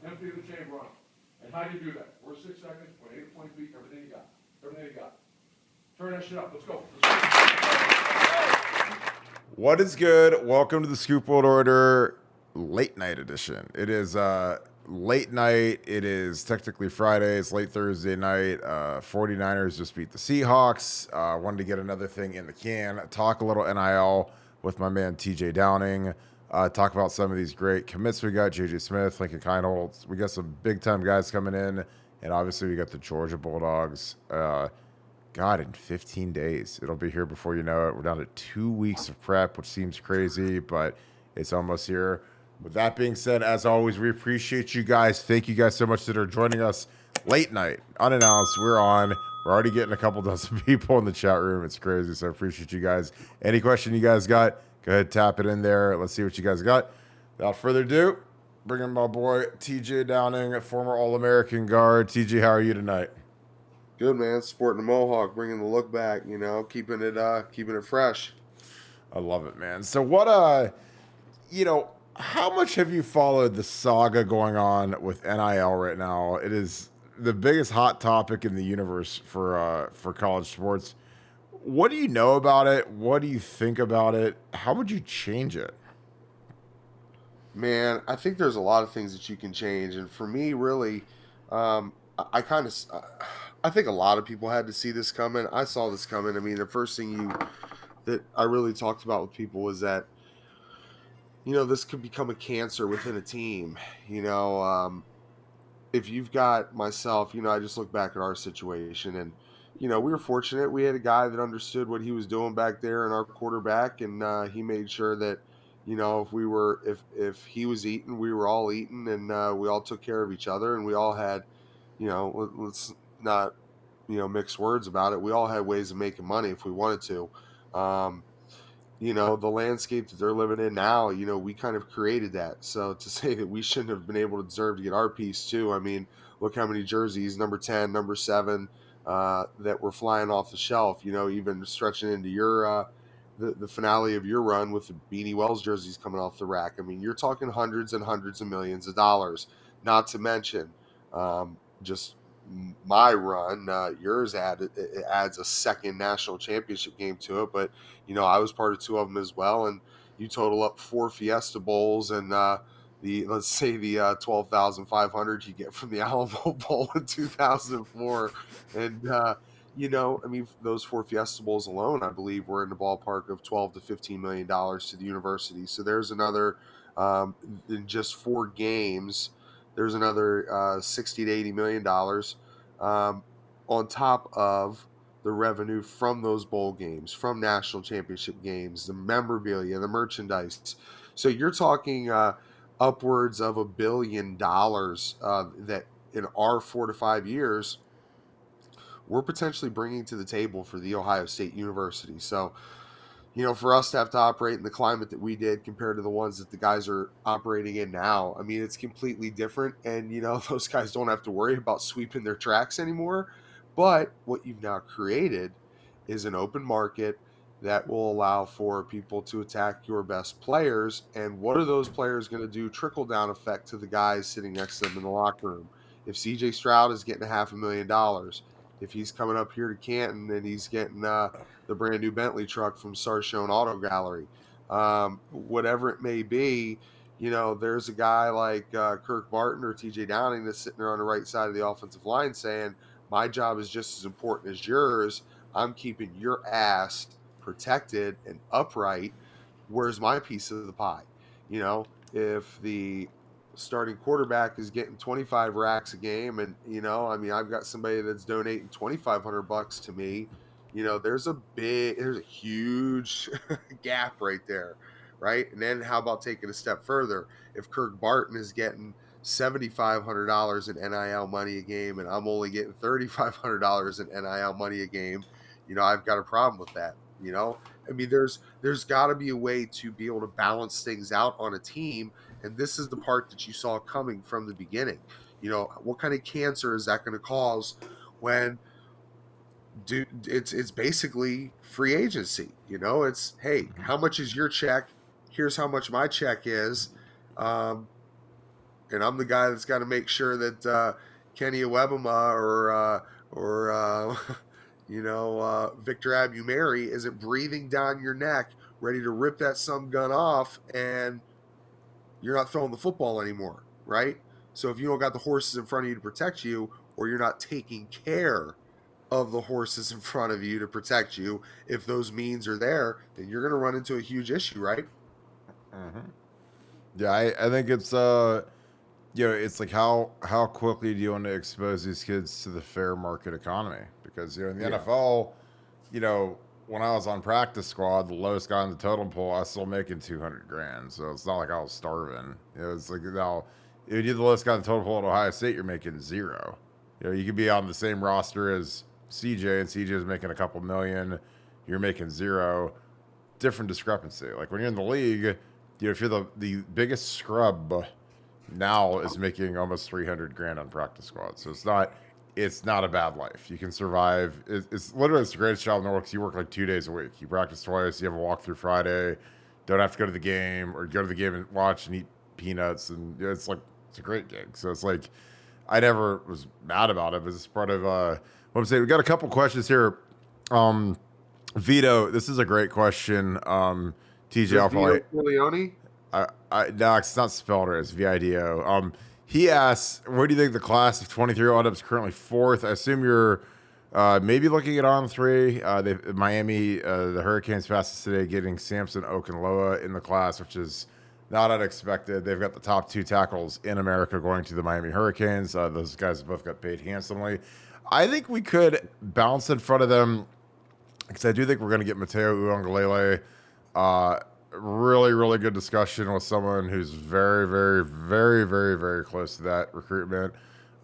empty the chamber on them. And how do you do that? We're 6 seconds, 20 feet, everything you got. Everything you got. Turn that shit up. Let's go. What is good? Welcome to the Scoop World Order late night edition. It is late night. It is technically Friday. It's late Thursday night. 49ers just beat the Seahawks. Wanted to get another thing in the can. Talk a little NIL with my man TJ Downing. Talk about some of these great commits we got. JJ Smith, Lincoln Kineholtz. We got some big time guys coming in. And obviously we got the Georgia Bulldogs. God, in 15 days. It'll be here before you know it. We're down to 2 weeks of prep, which seems crazy, but it's almost here. With that being said, as always, we appreciate you guys. Thank you guys so much that are joining us late night, unannounced. We're on. We're already getting a couple dozen people in the chat room. It's crazy, so I appreciate you guys. Any question you guys got, go ahead, tap it in there. Let's see what you guys got. Without further ado, bring in my boy, TJ Downing, former All-American guard. TJ, how are you tonight? Good, man. Sporting the mohawk, bringing the look back. You know, keeping it fresh. I love it, man. So what? How much have you followed the saga going on with NIL right now? It is the biggest hot topic in the universe for college sports. What do you know about it? What do you think about it? How would you change it? Man, I think there's a lot of things that you can change, and for me, really, I kind of. I think a lot of people had to see this coming. I saw this coming. I mean, the first thing that I really talked about with people was that, you know, this could become a cancer within a team. You know, if you've got myself, you know, I just look back at our situation, and you know, we were fortunate. We had a guy that understood what he was doing back there in our quarterback, and he made sure that, you know, if he was eating, we were all eating, and we all took care of each other, and we all had, you know, let's not, you know, mix words about it. We all had ways of making money if we wanted to. You know, the landscape that they're living in now, you know, we kind of created that. So to say that we shouldn't have been able to deserve to get our piece too, I mean, look how many jerseys, number 10, number 7, that were flying off the shelf, you know, even stretching into your, the finale of your run with the Beanie Wells jerseys coming off the rack. I mean, you're talking hundreds and hundreds of millions of dollars, not to mention, just my run, yours it adds a second national championship game to it. But, you know, I was part of 2 of them as well. And you total up 4 Fiesta Bowls and let's say the 12,500 you get from the Alamo Bowl in 2004. And, you know, I mean, those 4 Fiesta Bowls alone, I believe, were in the ballpark of $12 to $15 million to the university. So there's another, in just 4 games, there's another 60 to $80 million on top of the revenue from those bowl games, from national championship games, the memorabilia, the merchandise. So you're talking upwards of $1 billion that in our 4 to 5 years we're potentially bringing to the table for the Ohio State University. So, you know, for us to have to operate in the climate that we did compared to the ones that the guys are operating in now, I mean, it's completely different. And, you know, those guys don't have to worry about sweeping their tracks anymore. But what you've now created is an open market that will allow for people to attack your best players. And what are those players going to do? Trickle down effect to the guys sitting next to them in the locker room. If CJ Stroud is getting $500,000, if he's coming up here to Canton and he's getting the brand new Bentley truck from Sarshone Auto Gallery, whatever it may be, you know, there's a guy like Kirk Barton or TJ Downing that's sitting there on the right side of the offensive line saying, my job is just as important as yours. I'm keeping your ass protected and upright. Where's my piece of the pie? You know, if the starting quarterback is getting 25 racks a game, and, you know, I mean, I've got somebody that's donating $2,500 to me, you know, there's a huge gap right there, right? And then how about taking a step further? If Kirk Barton is getting $7,500 in NIL money a game, and I'm only getting $3,500 in NIL money a game, you know, I've got a problem with that. You know, I mean, there's got to be a way to be able to balance things out on a team, and this is the part that you saw coming from the beginning. You know, what kind of cancer is that going to cause when it's basically free agency? You know, it's, hey, how much is your check? Here's how much my check is. and I'm the guy that's got to make sure that Kenny Awebama or Victor Abumeri isn't breathing down your neck, ready to rip that some gun off, and you're not throwing the football anymore, right? So if you don't got the horses in front of you to protect you, or you're not taking care of the horses in front of you to protect you, if those means are there, then you're going to run into a huge issue, right? Mm-hmm. Yeah, I think it's it's like how quickly do you want to expose these kids to the fair market economy? Because in the NFL, when I was on practice squad, the lowest guy on the totem pole, I was still making $200,000. So it's not like I was starving. It was like now, if you're the lowest guy on the totem pole at Ohio State, you're making zero. You could be on the same roster as CJ, and CJ is making a couple million. You're making zero. Different discrepancy. Like when you're in the league, if you're the biggest scrub now is making almost $300,000 on practice squad. So it's not a bad life. You can survive. It's literally the greatest job in the world because you work like 2 days a week. You practice twice. You have a walkthrough Friday. Don't have to go to the game or go to the game and watch and eat peanuts. And it's a great gig. So it's like I never was mad about it, but it's part of what I'm saying. We got a couple questions here. Vito, this is a great question. TJ, I'll probably Corleone? no, it's not spelled right. It's VIDO. He asks, where do you think the class of 23 will end up? Is currently fourth. I assume you're maybe looking at on three. Miami, the Hurricanes passed us today, getting Samson Okunloa in the class, which is not unexpected. They've got the top 2 tackles in America going to the Miami Hurricanes. Those guys both got paid handsomely. I think we could bounce in front of them because I do think we're going to get Mateo Uiagalelei. Really, really good discussion with someone who's very, very, very, very, very close to that recruitment.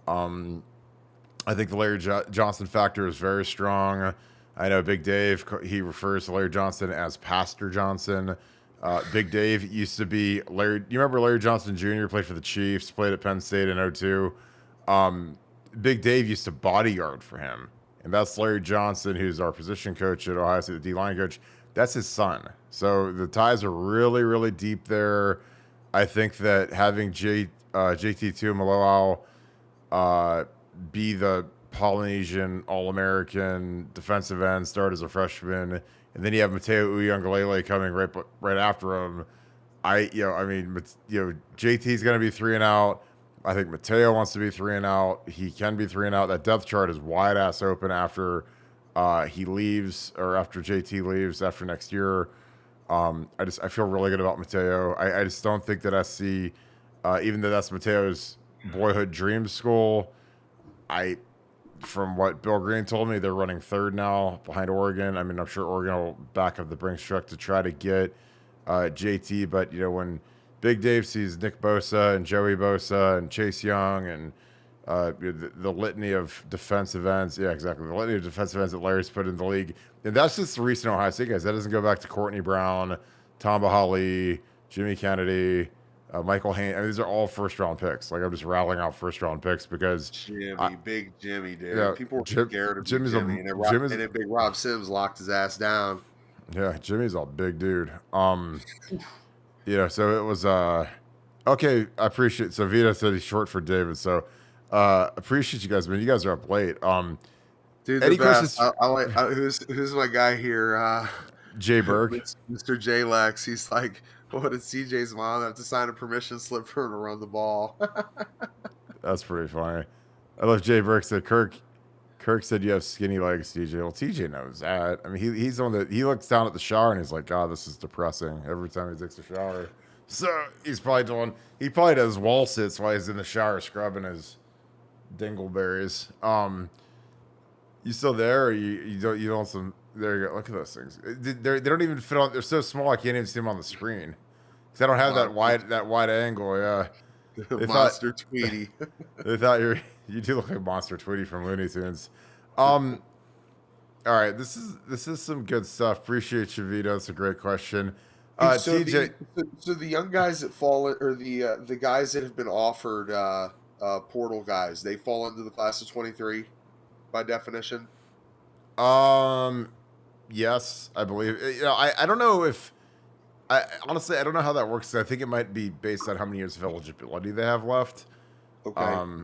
I think the Larry Johnson factor is very strong. I know Big Dave, he refers to Larry Johnson as Pastor Johnson. Big Dave used to be Larry. You remember Larry Johnson Jr. played for the Chiefs, played at Penn State in 02. Big Dave used to bodyguard for him. And that's Larry Johnson, who's our position coach at Ohio State, the D-line coach. That's his son. So the ties are really, really deep there. I think that having JT Tuimoloau be the Polynesian All-American defensive end, start as a freshman, and then you have Mateo Uiagalelei coming right after him. JT's going to be 3 and out. I think Mateo wants to be 3 and out. He can be 3 and out. That depth chart is wide ass open after he leaves or after JT leaves after next year. I feel really good about Mateo. I just don't think that SC, even though that's Mateo's boyhood dream school, from what Bill Greene told me, they're running 3rd now behind Oregon. I mean, I'm sure Oregon will back up the Brinks truck to try to get JT, but when Big Dave sees Nick Bosa and Joey Bosa and Chase Young and the litany of defensive ends. Yeah, exactly. The litany of defensive ends that Larry's put in the league. And that's just the recent Ohio State guys. That doesn't go back to Courtney Brown, Tamba Hali, Jimmy Kennedy, Michael Haynes. I mean, these are all first-round picks. Like, I'm just rattling out first-round picks because... Big Jimmy, dude. Yeah, people were scared of Jimmy. And then Big Rob Sims locked his ass down. Yeah, Jimmy's a big dude. So it was... okay, I appreciate... So Vito said he's short for David, so... appreciate you guys, man. You guys are up late. Dude, any questions? Who's my guy here? Jay Berg, Mr. J Lex. He's like, what did CJ's mom have to sign a permission slip for him to run the ball? That's pretty funny. I love Jay Berg said Kirk said you have skinny legs, TJ. Well, TJ knows that. I mean, he's on the he looks down at the shower and he's like, God, this is depressing every time he takes a shower. So he probably does wall sits while he's in the shower scrubbing his dingleberries. You still there? Or you don't some? There you go. Look at those things. They don't even fit on. They're so small I can't even see them on the screen because I don't have that wide angle. Yeah, Monster Tweety. They thought you do look like Monster Tweety from Looney Tunes. All right, this is some good stuff. Appreciate you, Vito. It's a great question. TJ, so the young guys that fall, or the guys that have been offered portal guys, they fall into the class of 23 by definition. Yes, I believe. I don't know if Honestly, I don't know how that works. I think it might be based on how many years of eligibility they have left. Okay.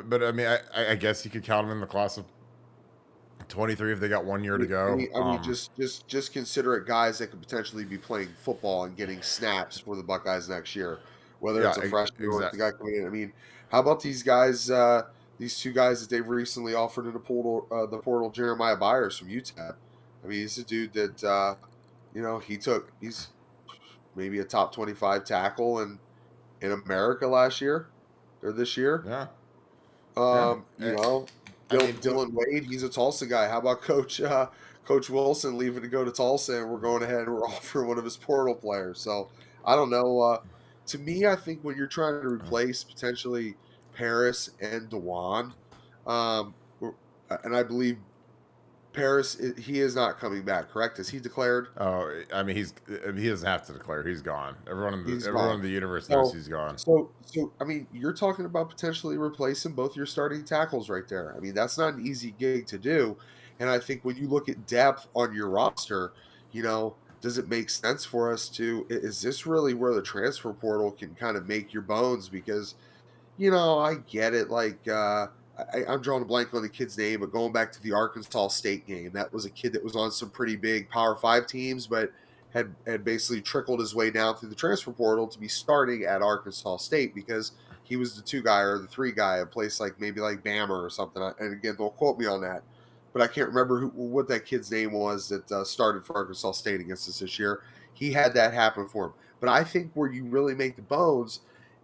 But I mean, I guess you could count them in the class of 23 if they got 1 year to go. Just consider it guys that could potentially be playing football and getting snaps for the Buckeyes next year, whether Yeah, it's a freshman or it's the exactly. guy coming in. I mean, how about these guys? These two guys that they've recently offered in the portal, Jeremiah Byers from UTEP. I mean, he's a dude that he's maybe a top 25 tackle in America last year or this year. Yeah, yeah. You know, I mean, Dylan Wade, he's a Tulsa guy. How about Coach Wilson leaving to go to Tulsa, and we're going ahead and we're offering one of his portal players. So I don't know. To me, I think when you're trying to replace potentially Paris and Dewan, um, and I believe Paris, he is not coming back. Correct? Is he declared? oh, I mean, he doesn't have to declare. He's gone. He's Everyone in gone. the universe knows So, he's gone. I mean, you're talking about potentially replacing both your starting tackles right there. I mean, that's not an easy gig to do. And I think when you look at depth on your roster, does it make sense for us is this really where the transfer portal can kind of make your bones? Because I get it. Like, I'm drawing a blank on the kid's name, but going back to the Arkansas State game, that was a kid that was on some pretty big Power Five teams, but had basically trickled his way down through the transfer portal to be starting at Arkansas State because he was the 2 guy or the 3 guy, a place like maybe like Bama or something. And again, don't quote me on that, but I can't remember what that kid's name was that started for Arkansas State against us this year. He had that happen for him, but I think where you really make the bones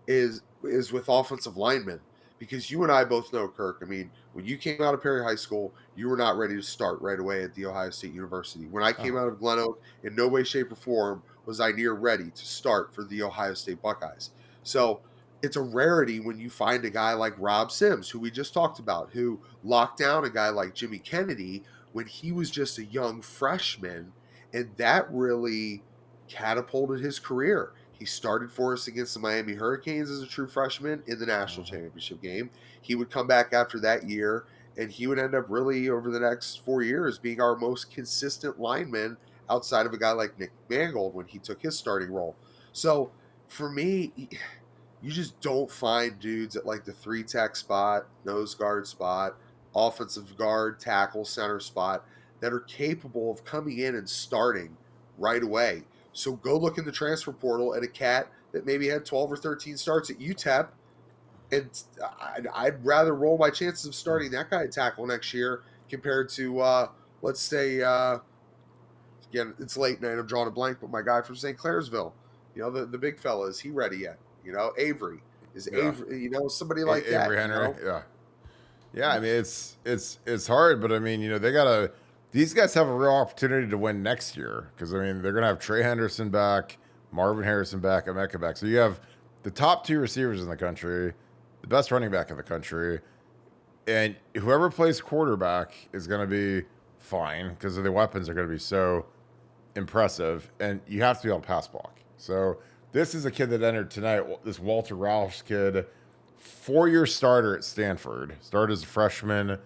is with offensive linemen because you and I both know, Kirk. I mean, when you came out of Perry High School, you were not ready to start right away at the Ohio State University. When I came Oh, out of Glen Oak, in no way, shape, or form was I near ready to start for the Ohio State Buckeyes. So it's a rarity when you find a guy like Rob Sims, who we just talked about, who locked down a guy like Jimmy Kennedy when he was just a young freshman, and that really catapulted his career. He started for us against the Miami Hurricanes as a true freshman in the national mhm. championship game. He would come back after that year, and he would end up really over the next 4 years being our most consistent lineman outside of a guy like Nick Mangold when he took his starting role. So for me, you just don't find dudes at like the 3 tech spot, nose guard spot, offensive guard, tackle, center spot that are capable of coming in and starting right away. So go look in the transfer portal at a cat that maybe had 12 or 13 starts at UTEP, and I'd rather roll my chances of starting that guy at tackle next year compared to, let's say, again, it's late night. I'm drawing a blank, but my guy from St. Clairsville, the big fella, is he ready yet? Avery is Yeah, Avery. Somebody like that. Avery Henry. Yeah, yeah. I mean, it's hard, but I mean, they gotta. These guys have a real opportunity to win next year because I mean they're gonna have Trey Henderson back, Marvin Harrison back, Emeka back. So you have the top 2 receivers in the country, the best running back in the country, and whoever plays quarterback is gonna be fine because the weapons are gonna be so impressive, and you have to be able to pass block. So this is a kid that entered tonight. This Walter Roush kid, 4-year starter at Stanford, started as a freshman,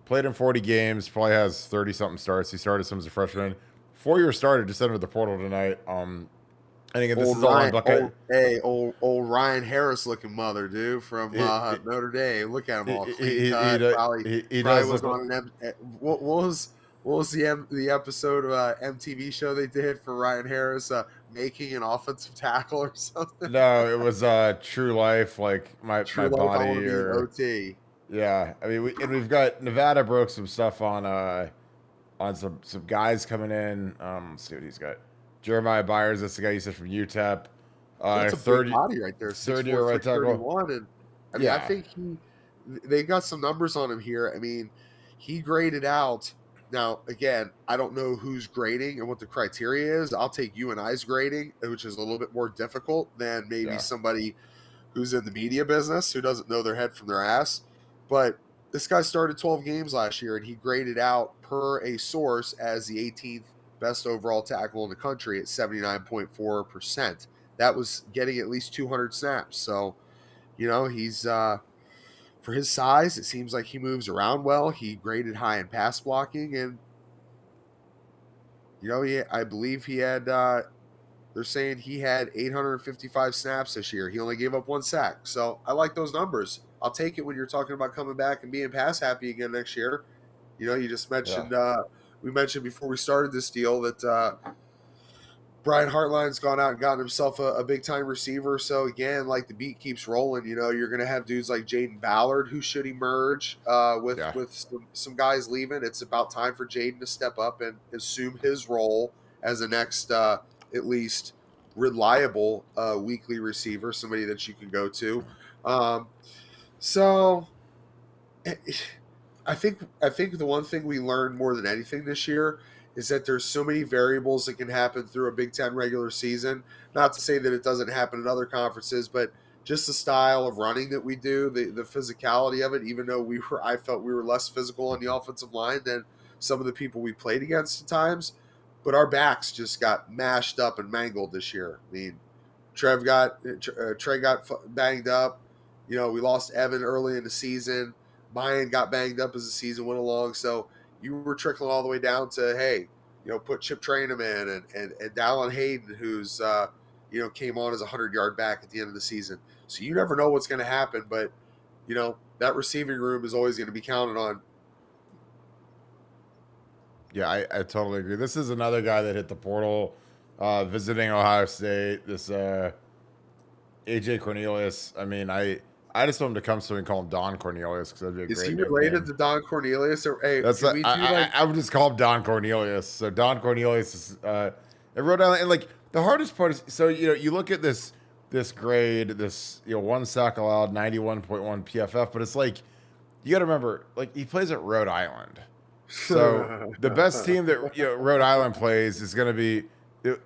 played in 40 games, probably has 30 something starts. He started some as a freshman. 4-year starter just entered the portal tonight. And again, this Old is all on Ryan, Buckeye. old Ryan Harris looking mother, dude, from He, Notre Dame. Look at him he, all he, clean he, he, cut. does, Probably he probably does was look like, on what was the episode of MTV show they did for Ryan Harris making an offensive tackle or something? no, it was True Life, like my True life, I want body, to be or OT. yeah. I mean, we've got Nevada broke some stuff on some guys coming in. Let's see what he's got. Jeremiah Byers, that's the guy you said from UTEP. That's a big Third body right there, third 6'4", year right tackle. 331. And I mean, I Yeah, think they got some numbers on him here. I mean, he graded out. Now, again, I don't know who's grading and what the criteria is. I'll take you and I's grading, which is a little bit more difficult than maybe yeah. somebody who's in the media business who doesn't know their head from their ass. But this guy started 12 games last year, and he graded out per a source as the 18th best overall tackle in the country at 79.4%. That was getting at least 200 snaps. So, he's for his size, it seems like he moves around well. He graded high in pass blocking, and I believe he had They're saying he had 855 snaps this year. He only gave up 1 sack. So I like those numbers. I'll take it when you're talking about coming back and being pass happy again next year. You know, you just mentioned we mentioned before we started this deal that Brian Hartline's gone out and gotten himself a big time receiver. So again, like the beat keeps rolling. You know, you're going to have dudes like Jaden Ballard who should emerge with some guys leaving. It's about time for Jaden to step up and assume his role as the next at least reliable weekly receiver, somebody that you can go to. So I think the one thing we learned more than anything this year is that there's so many variables that can happen through a Big Ten regular season. Not to say that it doesn't happen in other conferences, but just the style of running that we do, the physicality of it, even though I felt we were less physical on the offensive line than some of the people we played against at times. But our backs just got mashed up and mangled this year. I mean, Trey got banged up. You know, we lost Evan early in the season. Mayan got banged up as the season went along. So you were trickling all the way down to, hey, you know, put Chip Trainum in and Dallin Hayden, who's, you know, came on as a 100-yard back at the end of the season. So you never know what's going to happen. But, you know, that receiving room is always going to be counted on. Yeah, I totally agree. This is another guy that hit the portal visiting Ohio State. This AJ Cornelius. I mean, I just want him to come so we can call him Don Cornelius because that'd be a great name. Is he related to Don Cornelius? Or, hey, I would just call him Don Cornelius. So Don Cornelius is at Rhode Island. And like the hardest part is, so you know, you look at this grade, this 1 sack allowed, 91.1 PFF, but it's like you got to remember, like he plays at Rhode Island. So the best team that Rhode Island plays is going to be.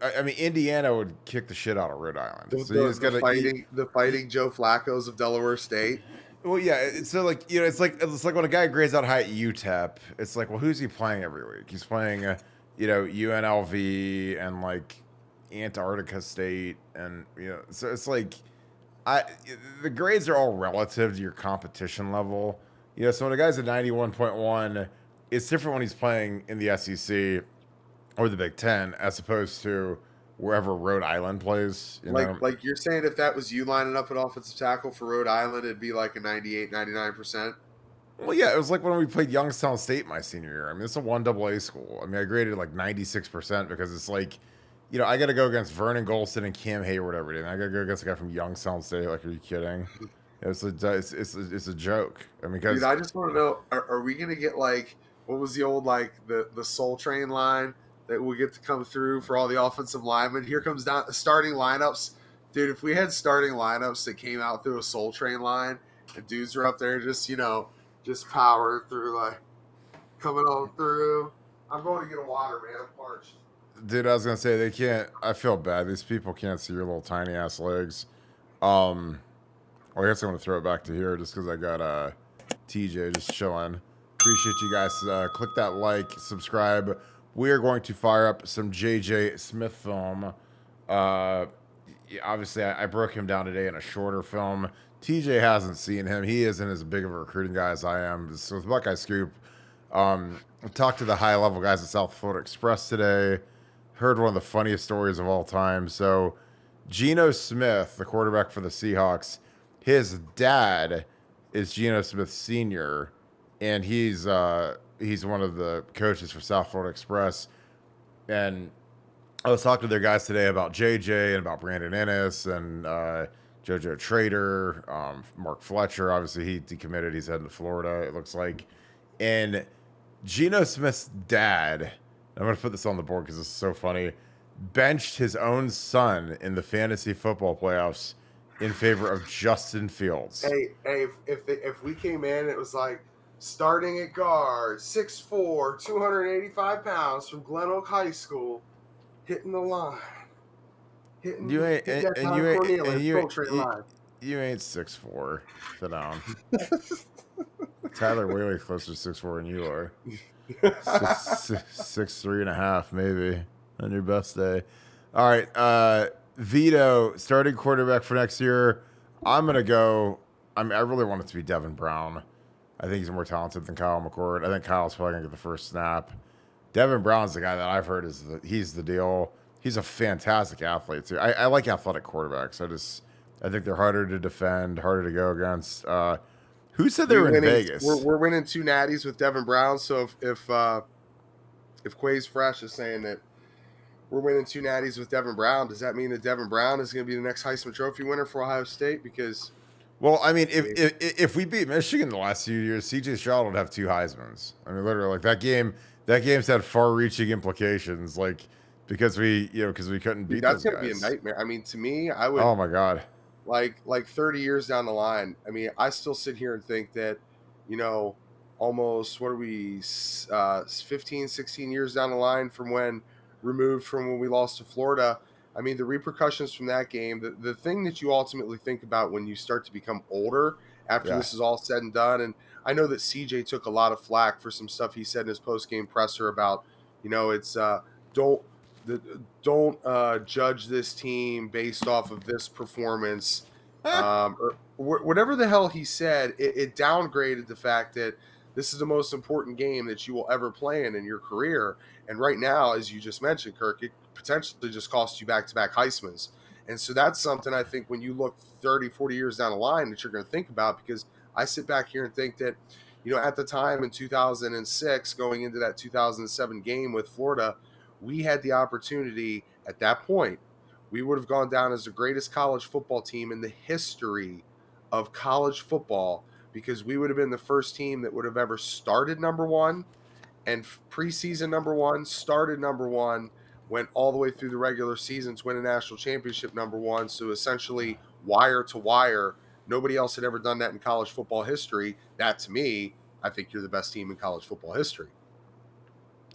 I mean, Indiana would kick the shit out of Rhode Island. The fighting Joe Flacco's of Delaware State. Well, yeah. So like it's like when a guy grades out high at UTEP. It's like, well, who's he playing every week? He's playing, UNLV and like Antarctica State, and so it's like, the grades are all relative to your competition level. So when a guy's at 91.1, it's different when he's playing in the SEC. Or the Big Ten, as opposed to wherever Rhode Island plays. Like you're saying, if that was you lining up an offensive tackle for Rhode Island, it'd be like a 98, 99%? Well, yeah, it was like when we played Youngstown State my senior year. I mean, it's a 1AA school. I mean, I graded like 96% because it's like, I got to go against Vernon Golston and Cam Hayward every day. And I got to go against a guy from Youngstown State. Like, are you kidding? It's a joke. I mean, because... Dude, I just want to know, are we going to get like, what was the old, like, the Soul Train line that will get to come through for all the offensive linemen? Here comes down starting lineups. Dude, if we had starting lineups that came out through a Soul Train line and dudes were up there just powering through, like, coming on through. I'm going to get a water, man. I'm parched. Dude, I was going to say, they can't, I feel bad. These people can't see your little tiny ass legs. Well, I guess I'm going to throw it back to here just because I got TJ just chilling. Appreciate you guys. Click that like, subscribe. We are going to fire up some JJ Smith film. Obviously, I broke him down today in a shorter film. TJ hasn't seen him. He isn't as big of a recruiting guy as I am. So with Buckeye Scoop, I talked to the high-level guys at South Florida Express today. Heard one of the funniest stories of all time. So Geno Smith, the quarterback for the Seahawks, his dad is Geno Smith Sr., and he's one of the coaches for South Florida Express. And I was talking to their guys today about JJ and about Brandon Ennis and JoJo Trader, Mark Fletcher. Obviously, he decommitted. He's heading to Florida, it looks like. And Geno Smith's dad, I'm going to put this on the board because this is so funny, benched his own son in the fantasy football playoffs in favor of Justin Fields. Hey, if we came in, it was like, starting at guard, 6'4", 285 pounds from Glen Oak High School, hitting the line. You ain't 6'4". Sit down. Tyler Whaley closer to 6'4" than you are. 6'3.5" maybe on your best day. All right, Vito, starting quarterback for next year. I'm gonna go. I really want it to be Devin Brown. I think he's more talented than Kyle McCord. I think Kyle's probably going to get the first snap. Devin Brown's the guy that I've heard he's the deal. he's a fantastic athlete too. I like athletic quarterbacks. I think they're harder to defend, harder to go against. Who said they were in Vegas? We're winning 2 natties with Devin Brown. So if Quay's Fresh is saying that we're winning 2 natties with Devin Brown, does that mean that Devin Brown is going to be the next Heisman Trophy winner for Ohio State? Because well, I mean, if we beat Michigan the last few years, C.J. Stroud would have 2 Heismans. I mean, literally, like that game's had far-reaching implications, like because we couldn't beat that's those going to guys. be a nightmare. I mean, to me, I would. Oh my God. Like 30 years down the line, I mean, I still sit here and think that, almost, what are we, 15, 16 years down the line removed from when we lost to Florida. I mean, the repercussions from that game, the thing that you ultimately think about when you start to become older after this is all said and done. And I know that CJ took a lot of flack for some stuff he said in his post-game presser about, it's don't judge this team based off of this performance, or whatever the hell he said. It downgraded the fact that this is the most important game that you will ever play in your career. And right now, as you just mentioned, Kirk, it potentially just costs you back-to-back Heismans. And so that's something I think when you look 30, 40 years down the line that you're going to think about, because I sit back here and think that, at the time in 2006, going into that 2007 game with Florida, we had the opportunity at that point. We would have gone down as the greatest college football team in the history of college football, because we would have been the first team that would have ever started number 1 and preseason number 1, started number 1, went all the way through the regular season to win a national championship number 1. So essentially wire to wire. Nobody else had ever done that in college football history. That, to me, I think you're the best team in college football history.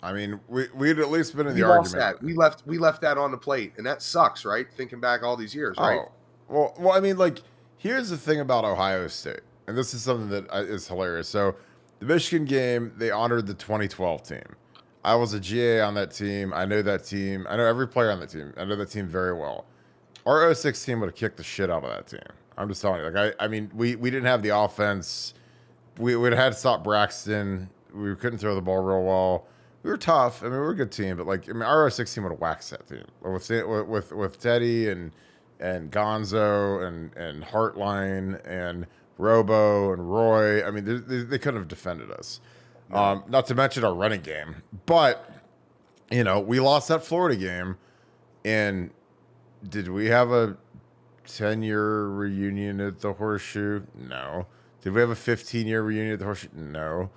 I mean, we'd at least been in the argument. We left that on the plate, and that sucks, right? Thinking back all these years, right? Well, I mean, like, here's the thing about Ohio State, and this is something that is hilarious. So, the Michigan game, they honored the 2012 team. I was a GA on that team. I know that team. I know every player on the team. I know that team very well. Our 06 team would have kicked the shit out of that team. I'm just telling you. Like, I mean, we didn't have the offense. We would have had to stop Braxton. We couldn't throw the ball real well. We were tough. I mean, we were a good team, but like, I mean, our 06 team would have waxed that team with Teddy and Gonzo and Hartline and Robo and Roy. I mean, they couldn't have defended us. Not to mention our running game. But, we lost that Florida game. And did we have a 10-year reunion at the Horseshoe? No. Did we have a 15-year reunion at the Horseshoe? No.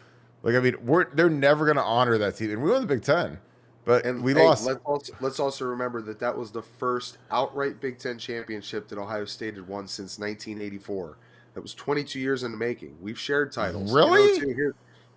Like, I mean, they're never going to honor that team. And we won the Big Ten. But we lost. Let's also remember that was the first outright Big Ten championship that Ohio State had won since 1984. That was 22 years in the making. We've shared titles. Really?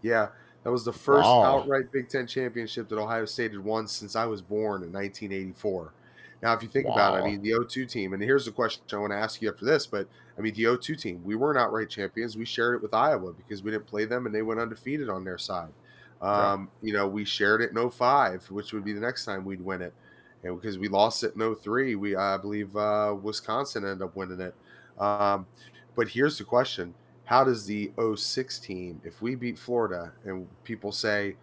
Yeah. That was the first outright Big Ten championship that Ohio State had won since I was born in 1984. Now, if you think about it, I mean, the 02 team, and here's the question I want to ask you after this, but I mean, the 02 team, we weren't outright champions. We shared it with Iowa because we didn't play them and they went undefeated on their side. We shared it in 05, which would be the next time we'd win it. And because we lost it in 03, I believe Wisconsin ended up winning it. But here's the question. How does the 06 team, if we beat Florida and people say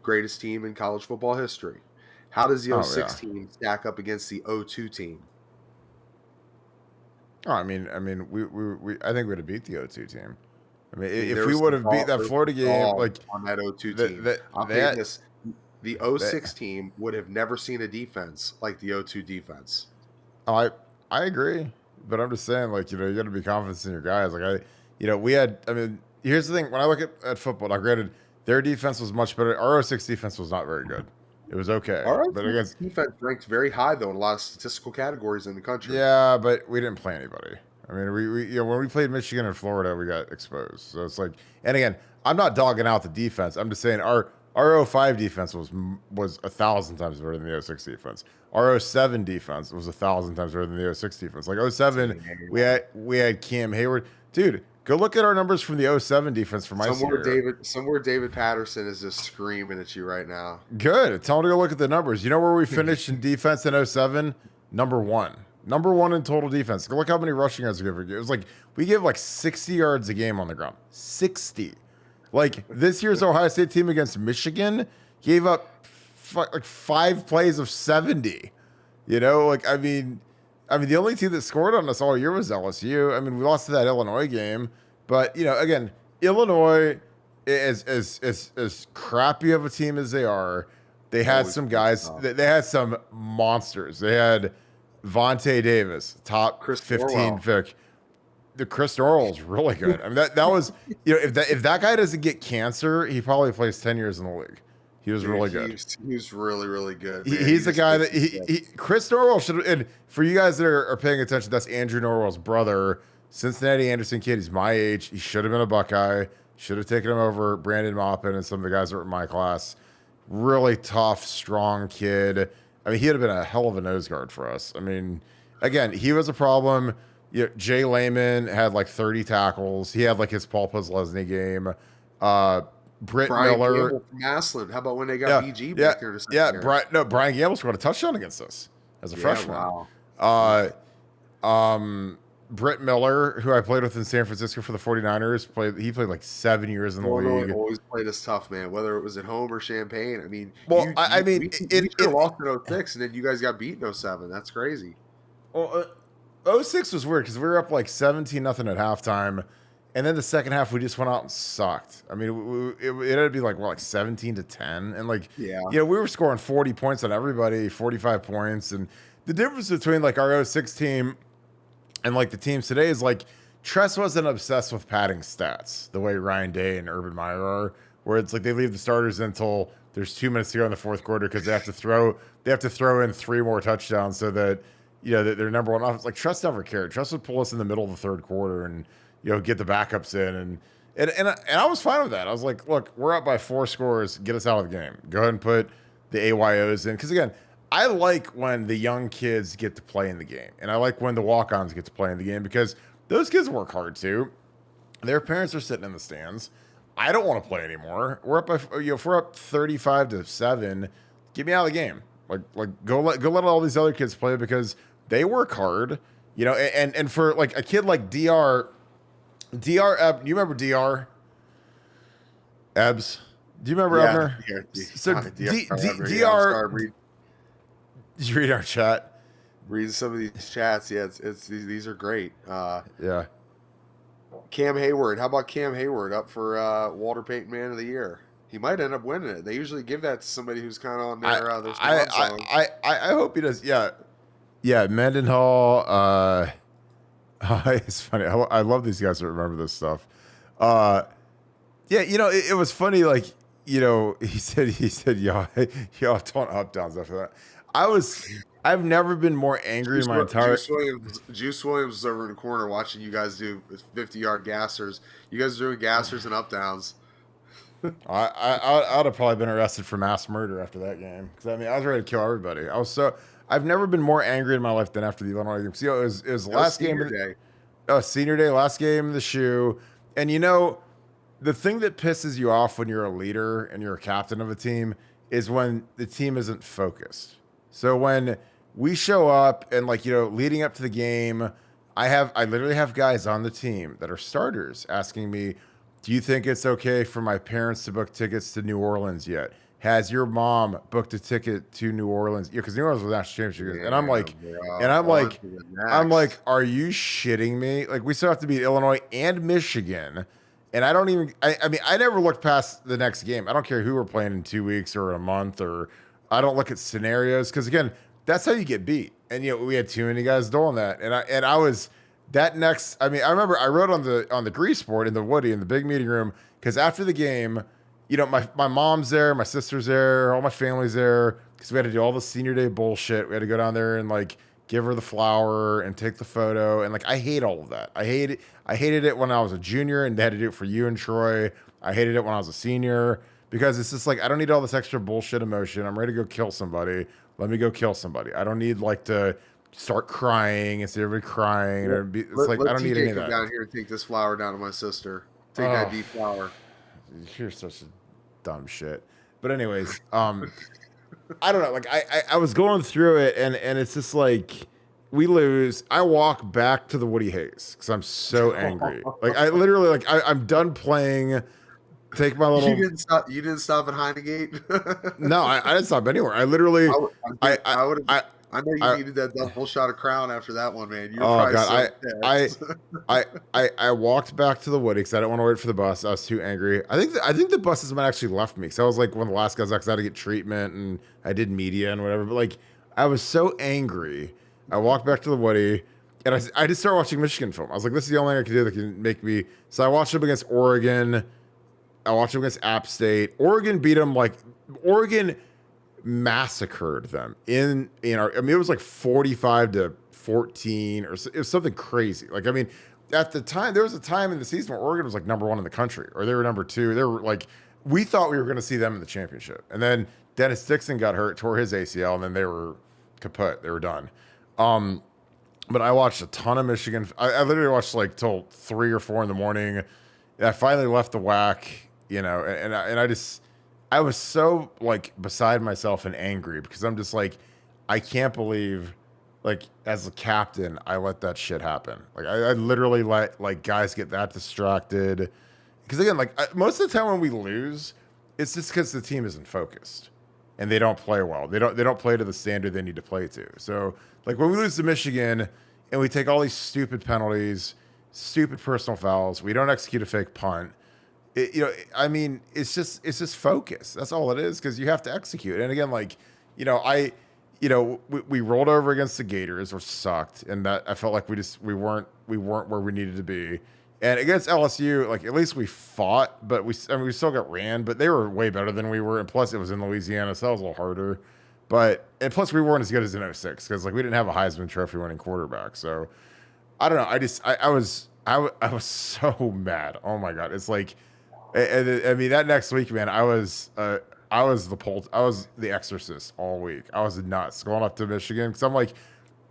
greatest team in college football history, how does the 06 team stack up against the 02 team? Oh, I mean, I think we'd have beat the 02 team. I mean, if we would have beat that Florida game, like on that 02 team, I'll tell you this: the 06 team would have never seen a defense like the 02 defense. Oh, I agree, but I'm just saying, like, you got to be confident in your guys. Like, we had. I mean, here's the thing: when I look at football, now granted, their defense was much better. Our 06 defense was not very good. It was okay. But against defense ranked very high though in a lot of statistical categories in the country. Yeah, but we didn't play anybody. I mean, we when we played Michigan and Florida, we got exposed. So it's like, and again, I'm not dogging out the defense. I'm just saying our 05 defense was 1,000 times better than the 06 defense. Our 07 defense was 1,000 times better than the 06 defense. Like 07, we had Cam Hayward. Dude, go look at our numbers from the 07 defense for my senior. Somewhere David Patterson is just screaming at you right now. Good. Tell him to go look at the numbers. You know where we finished in defense in 07? Number one in total defense. Go look how many rushing yards we gave. It was like we gave like 60 yards a game on the ground. 60. Like this year's Ohio State team against Michigan gave up like 5 plays of 70. You know, like the only team that scored on us all year was LSU. I mean, we lost to that Illinois game, but you know, again, Illinois as crappy of a team as they are, they had some guys. They had some monsters. They had Vontae Davis, top Chris 15 pick. The Chris Norwell is really good. I mean, that was, you know, if that guy doesn't get cancer, he probably plays 10 years in the league. He was really good. He was really, really good. He's the guy that Chris Norwell should. And for you guys that are paying attention, that's Andrew Norwell's brother, Cincinnati Anderson kid. He's my age. He should have been a Buckeye. Should have taken him over Brandon Maupin and some of the guys that were in my class. Really tough, strong kid. I mean, he'd have been a hell of a nose guard for us. I mean, again, he was a problem. You know, Jay Lehman had like 30 tackles. He had like his Paul Postlesny game. Britt Miller Gamble from Maslin. How about when they got BG back there? Brian Gamble scored a touchdown against us as a freshman. Wow. Britt Miller, who I played with in San Francisco for the 49ers, played like 7 years in the league. Always played us tough, man. Whether it was at home or Champaign. I mean, well, we lost in 06, and then you guys got beat in 07. That's crazy. Well, 06 was weird because we were up like 17-0 at halftime, and then the second half we just went out and sucked. I mean, it ended up being like 17-10, and like we were scoring 40 points on everybody, 45 points, and the difference between like our 06 team and like the teams today is like Tress wasn't obsessed with padding stats the way Ryan Day and Urban Meyer are, where it's like they leave the starters until there's 2 minutes to go in the fourth quarter because they have to throw in 3 more touchdowns so that that their number one offense. Like Tress never cared. Tress would pull us in the middle of the third quarter and get the backups in and I was fine with that. I was like, look, we're up by 4 scores. Get us out of the game. Go ahead and put the AYOs in because again, I like when the young kids get to play in the game, and I like when the walk-ons get to play in the game because those kids work hard too. Their parents are sitting in the stands. I don't want to play anymore. We're up by if we're up 35-7, get me out of the game. Like go let all these other kids play because they work hard. And for like a kid like DR, you remember DR? Ebbs? Do you remember Ebner? Yeah. So DR. Did you read our chat? Read some of these chats. Yeah, it's these are great. Yeah. Cam Hayward. How about Cam Hayward up for Walter Payton Man of the Year? He might end up winning it. They usually give that to somebody who's kind of on their song. I hope he does. Yeah. Mendenhall. It's funny. I love these guys that remember this stuff. It was funny. Like, he said, y'all don't up downs after that. I've never been more angry in my entire. Juice Williams was over in the corner watching you guys do 50-yard gassers. You guys are doing gassers and up downs. I'd have probably been arrested for mass murder after that game because I was ready to kill everybody. I've never been more angry in my life than after the Illinois game. So, it was last game of the day. Senior day, last game of the shoe. And the thing that pisses you off when you're a leader and you're a captain of a team is when the team isn't focused. So when we show up and leading up to the game, I literally have guys on the team that are starters asking me, do you think it's okay for my parents to book tickets to New Orleans yet? Has your mom booked a ticket to New Orleans? Yeah, because New Orleans was national championship. And I'm like, are you shitting me? Like, we still have to beat Illinois and Michigan. And I don't even, I never looked past the next game. I don't care who we're playing in 2 weeks or a month, or I don't look at scenarios. Because again, that's how you get beat. And we had too many guys doing that. And I was that next. I remember I wrote on the grease board in the Woody in the big meeting room because after the game, my mom's there, my sister's there, all my family's there because we had to do all the senior day bullshit. We had to go down there and give her the flower and take the photo. And I hate all of that. I hated it when I was a junior and they had to do it for you and Troy. I hated it when I was a senior because it's just I don't need all this extra bullshit emotion. I'm ready to go kill somebody. Let me go kill somebody. I don't need to start crying and see everybody crying. I don't need any of that. Come down here and take this flower down to my sister. Take that deep flower. You're such a dumb shit. But anyways, I don't know. I was going through it and it's just we lose. I walk back to the Woody Hayes because I'm so angry. I literally I'm done playing. take my You little. didn't stop. You didn't stop at Heinegate. No, I didn't stop anywhere. I literally, I would have. I, I know you I, needed that double shot of Crown after that one, man. You were oh probably god, so I, pissed. I walked back to the Woody because I didn't want to wait for the bus. I was too angry. I think the buses might actually left me because I was like one of the last guys because I had to get treatment and I did media and whatever. But like, I was so angry. I walked back to the Woody. And I just started watching Michigan film. I was like, this is the only thing I can do that can make me. So I watched them against Oregon. I watched them against App State. Oregon beat them like Oregon massacred them I mean, it was like 45-14 or it was something crazy. Like, I mean, at the time, there was a time in the season where Oregon was like number 1 in the country or they were number 2. They were like, we thought we were going to see them in the championship. And then Dennis Dixon got hurt, tore his ACL, and then they were kaput. They were done. But I watched a ton of Michigan. I literally watched like till 3 or 4 in the morning. And I finally left the whack, I was so like beside myself and angry because I'm just like, I can't believe, like as a captain, I let that shit happen. Like I literally let like guys get that distracted. Because again, like most of the time when we lose, it's just because the team isn't focused and they don't play well. They don't play to the standard they need to play to. So like when we lose to Michigan and we take all these stupid penalties, stupid personal fouls, we don't execute a fake punt. I mean, it's just focus. That's all it is because you have to execute. And again, like, we rolled over against the Gators, which sucked, and that I felt like we weren't where we needed to be. And against LSU, like at least we fought, but we still got ran, but they were way better than we were. And plus, it was in Louisiana, so that was a little harder. And plus, we weren't as good as in 06 because like we didn't have a Heisman Trophy winning quarterback. So I don't know. I was so mad. Oh my god, it's like. I mean, that next week, man, I was the Exorcist all week. I was nuts going up to Michigan because I'm like,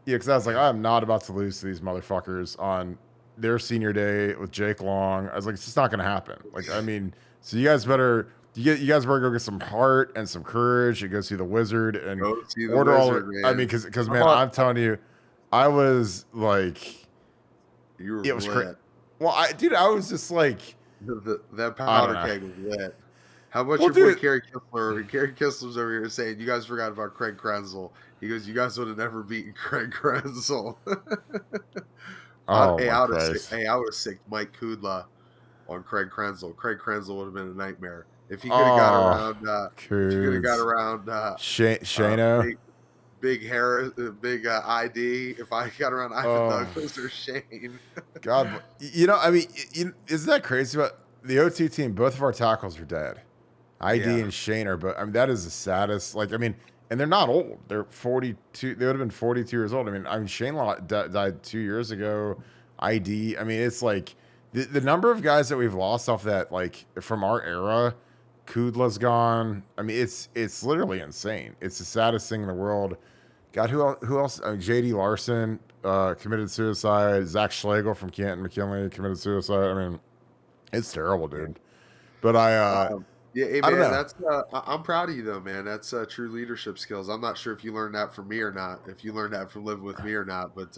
because I was like, I'm not about to lose to these motherfuckers on their senior day with Jake Long. I was like, it's just not going to happen. Like, I mean, so you guys better go get some heart and some courage and go see the Wizard and order all. Man. I mean, because man, I'm telling you, I was like, you were it was crazy. Well, I was just like. That powder keg was lit. How about your boy Kerry Kistler? Kerry Kistler's over here saying, you guys forgot about Craig Krenzel. He goes, you guys would have never beaten Craig Krenzel. I would have sicked Mike Kudla on Craig Krenzel. Craig Krenzel would have been a nightmare. If he could have got around Shano. Big hair, big ID. If I got around Ivan Douglas or Shane. God, I mean, isn't that crazy? About the O2 team, both of our tackles are dead. ID and Shane are, but I mean, that is the saddest. Like, I mean, and they're not old. They're 42. They would have been 42 years old. I mean, Shane died 2 years ago. ID. I mean, it's like the number of guys that we've lost off that, like from our era. Kudla's gone. I mean, it's literally insane. It's the saddest thing in the world. God, who else? I mean, J.D. Larson committed suicide. Zach Schlegel from Canton McKinley committed suicide. I mean, it's terrible, dude. But hey, man, I don't know. That's I'm proud of you though, man. That's true leadership skills. I'm not sure if you learned that from me or not. If you learned that from living with me or not, but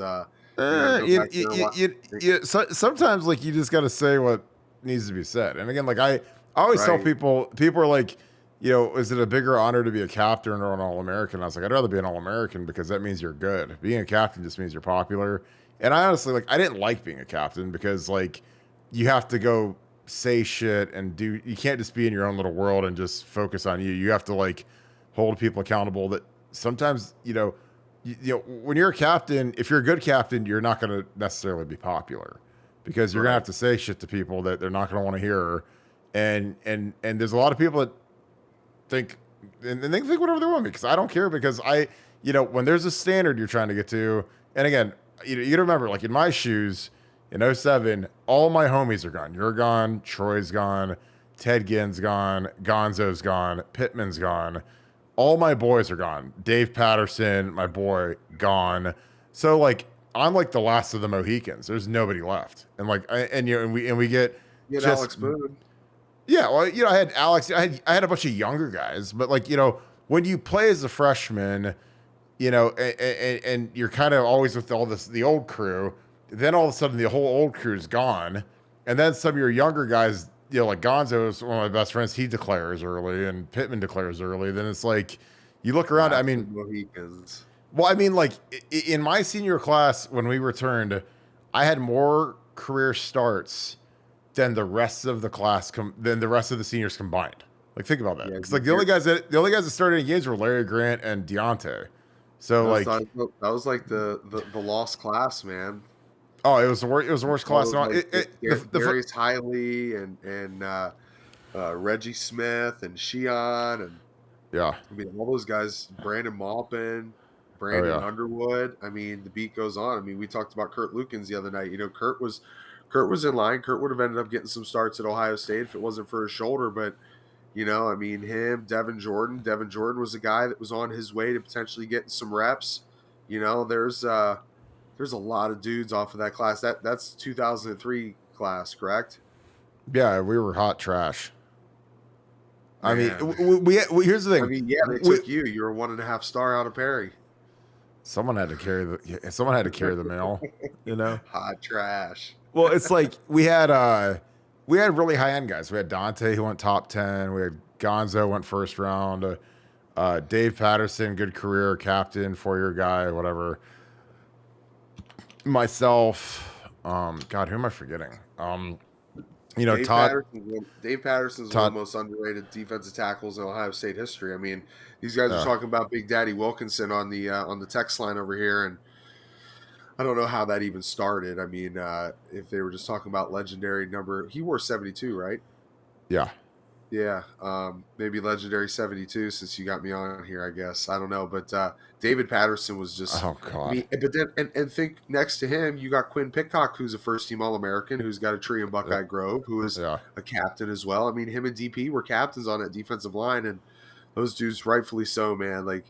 sometimes like you just got to say what needs to be said. And again, like I always tell people are like, is it a bigger honor to be a captain or an All-American? I was like, I'd rather be an All-American because that means you're good. Being a captain just means you're popular. And I honestly, like, I didn't like being a captain because, like, you have to go say shit and you can't just be in your own little world and just focus on you. You have to, like, hold people accountable that sometimes, when you're a captain, if you're a good captain, you're not going to necessarily be popular because you're going to have to say shit to people that they're not going to want to hear. And there's a lot of people that think, and they think whatever they want because I don't care because when there's a standard you're trying to get to, and again, you gotta remember, like in my shoes in 07, all my homies are gone. You're gone, Troy's gone, Ted Ginn's gone, Gonzo's gone, Pittman's gone. All my boys are gone. Dave Patterson, my boy, gone. So like I'm like the last of the Mohicans. There's nobody left. And like we get Alex Boone. Yeah, well, I had Alex. I had a bunch of younger guys, but like when you play as a freshman, and you're kind of always with the old crew. Then all of a sudden, the whole old crew is gone, and then some of your younger guys like Gonzo is one of my best friends. He declares early, and Pittman declares early. Then it's like you look around. I mean, Mohicans. well, I mean, like in my senior class when we returned, I had more career starts than the rest of the class than the rest of the seniors combined. Like think about that. Yeah, Because like the only guys that started in games were Larry Grant and Deontay. So that was like the lost class, man. oh, it was the worst. It was the worst class. Like Darius Hiley and Reggie Smith and Sheehan and yeah. I mean all those guys. Brandon Maupin, Oh Brandon yeah. Underwood. I mean the beat goes on. I mean we talked about Kurt Lukens the other night. You know Kurt was in line. Kurt would have ended up getting some starts at Ohio State if it wasn't for his shoulder, but. You know, I mean, him, Devin Jordan. Devin Jordan was a guy that was on his way to potentially getting some reps. You know, there's a lot of dudes off of that class. That's 2003 class, correct? Yeah, we were hot trash. I mean, Man. we here's the thing. I mean, yeah, they took you. You were 1.5 star out of Perry. Someone had to carry the mail, you know. Hot trash. Well, it's like we had really high end guys. We had Dante who went top 10. We had Gonzo went first round. Dave Patterson, good career, captain, 4-year guy, whatever. Myself, God, who am I forgetting? You know, Dave Patterson's one of the most underrated defensive tackles in Ohio State history. I mean, these guys are talking about Big Daddy Wilkinson on the text line over here, and I don't know how that even started. I mean, if they were just talking about legendary number, he wore 72, right? Yeah. Yeah, maybe legendary 72 since you got me on here, I guess. I don't know, but David Patterson was just. Oh God. I mean, but then and think next to him you got Quinn Pitcock, who's a first-team All-American, who's got a tree in Buckeye Grove, who is a captain as well. I mean, him and DP were captains on that defensive line, and those dudes, rightfully so, man. Like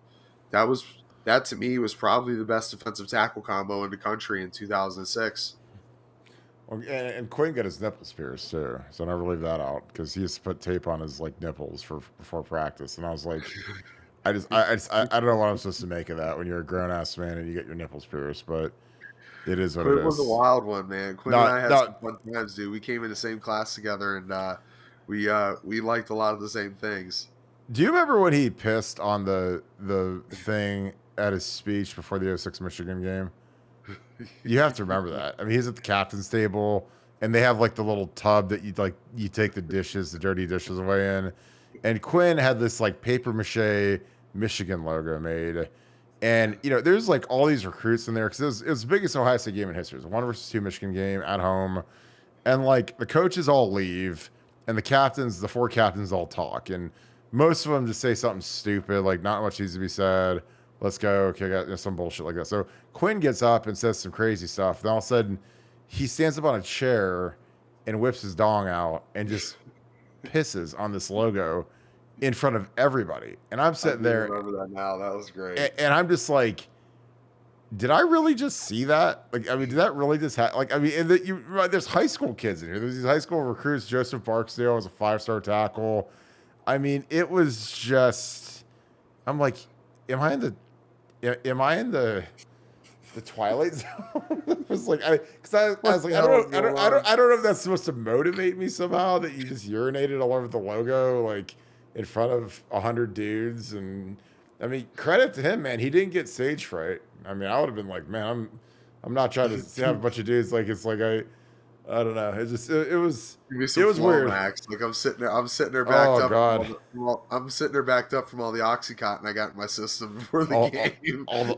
that to me was probably the best defensive tackle combo in the country in 2006. Well, and Quinn got his nipples pierced too, so never leave that out because he used to put tape on his like nipples before practice, and I was like, I don't know what I'm supposed to make of that when you're a grown ass man and you get your nipples pierced, but it is what Quinn it is. was a wild one, man. Quinn and I had some fun times, dude. We came in the same class together, and we liked a lot of the same things. Do you remember when he pissed on the thing at his speech before the 06 Michigan game? You have to remember that. I mean, he's at the captain's table, and they have like the little tub that you take the dirty dishes away in. And Quinn had this like paper mache Michigan logo made, and you know, there's like all these recruits in there because it was the biggest Ohio State game in history. It was a 1-2 Michigan game at home, and like the coaches all leave, and the 4 captains all talk, and most of them just say something stupid, like not much needs to be said. Let's go. Okay, I got some bullshit like that. So Quinn gets up and says some crazy stuff. Then all of a sudden, he stands up on a chair and whips his dong out and just pisses on this logo in front of everybody. And I'm sitting there. I remember that now. That was great. And I'm just like, did I really just see that? Like, I mean, did that really just happen? Like, I mean, and there's high school kids in here. There's these high school recruits. Joseph Barksdale was a 5-star tackle. I mean, it was just. I'm like, am I in the Twilight Zone? It was like I was like, I don't know if that's supposed to motivate me somehow that you just urinated all over the logo like in front of 100 dudes. And I mean, credit to him, man. He didn't get stage fright. I mean, I would have been like, man, I'm not trying to have a bunch of dudes like it's like I don't know. It was weird. Max. Like I'm sitting there backed up. God. I'm sitting there backed up from all the Oxycontin I got in my system before the game. All the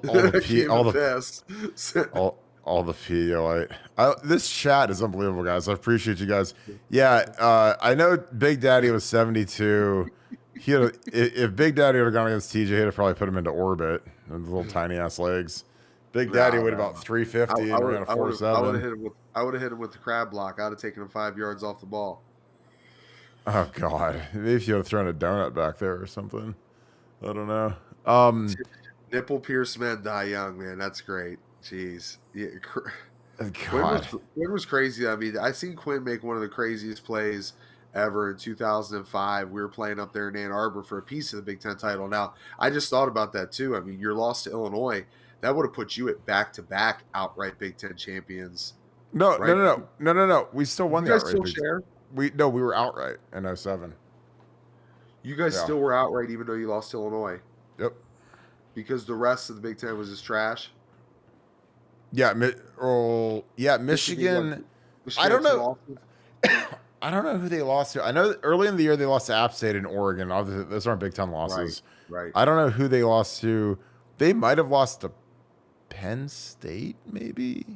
Pedialyte. This chat is unbelievable, guys. I appreciate you guys. Yeah, I know Big Daddy was 72. If Big Daddy would have gone against TJ, he'd have probably put him into orbit. Those little tiny ass legs. Big Daddy weighed about 350 and ran a 4.7. I would have hit him with the crab block. I'd have taken him 5 yards off the ball. Oh God! Maybe if you had thrown a donut back there or something. I don't know. Nipple pierced men die young, man. That's great. Jeez. Yeah, God. Quinn was crazy. I mean, I seen Quinn make one of the craziest plays ever in 2005. We were playing up there in Ann Arbor for a piece of the Big Ten title. Now, I just thought about that too. I mean, your loss to Illinois, that would have put you at back-to-back outright Big Ten champions. No. We still won the outright. You guys still share? we were outright in 07. You guys Yeah. still were outright even though you lost to Illinois Yep. because the rest of the Big Ten was just trash. Yeah. Michigan. I don't had two know. losses? I don't know who they lost to. I know that early in the year they lost to App State and Oregon. Obviously, those aren't Big Ten losses. Right. I don't know who they lost to. They might have lost to Penn State, maybe.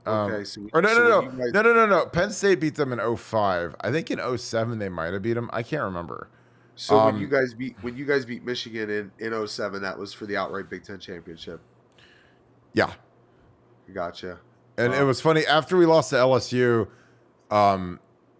Okay, No. Penn State beat them in 05. I think in 07 they might have beat them. I can't remember. So when you guys beat Michigan in 07, that was for the outright Big Ten championship. Yeah. Gotcha. And it was funny after we lost to LSU.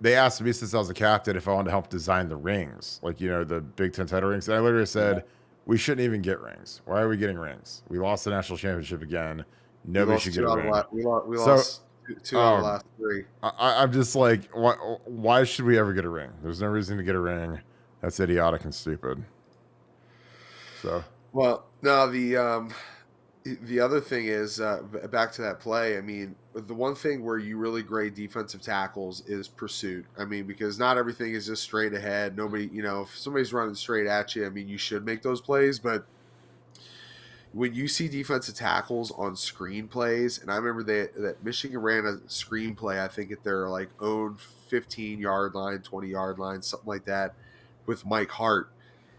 They asked me since I was a captain if I wanted to help design the rings, like the Big Ten title rings. And I literally said, we shouldn't even get rings. Why are we getting rings? We lost the national championship again. Nobody should get a ring. We lost two out of the last three. I'm just like, why should we ever get a ring? There's no reason to get a ring. That's idiotic and stupid. So. Well, no, the other thing is, back to that play, I mean, the one thing where you really grade defensive tackles is pursuit. I mean, because not everything is just straight ahead. Nobody, if somebody's running straight at you, I mean, you should make those plays. But when you see defensive tackles on screen plays, and I remember that Michigan ran a screen play, I think at their own 15-yard line, 20-yard line, something like that, with Mike Hart.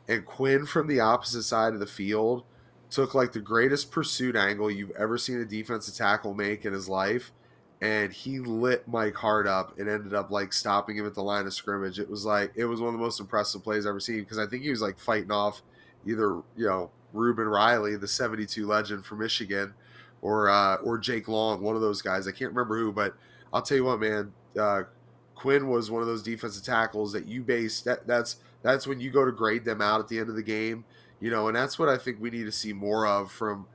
And Quinn from the opposite side of the field took the greatest pursuit angle you've ever seen a defensive tackle make in his life, and he lit Mike Hart up and ended up stopping him at the line of scrimmage. It was one of the most impressive plays I've ever seen, because I think he was fighting off either Reuben Riley, the 72 legend from Michigan, or Jake Long, one of those guys. I can't remember who, but I'll tell you what, man, Quinn was one of those defensive tackles that you base that's when you go to grade them out at the end of the game. And that's what I think we need to see more of from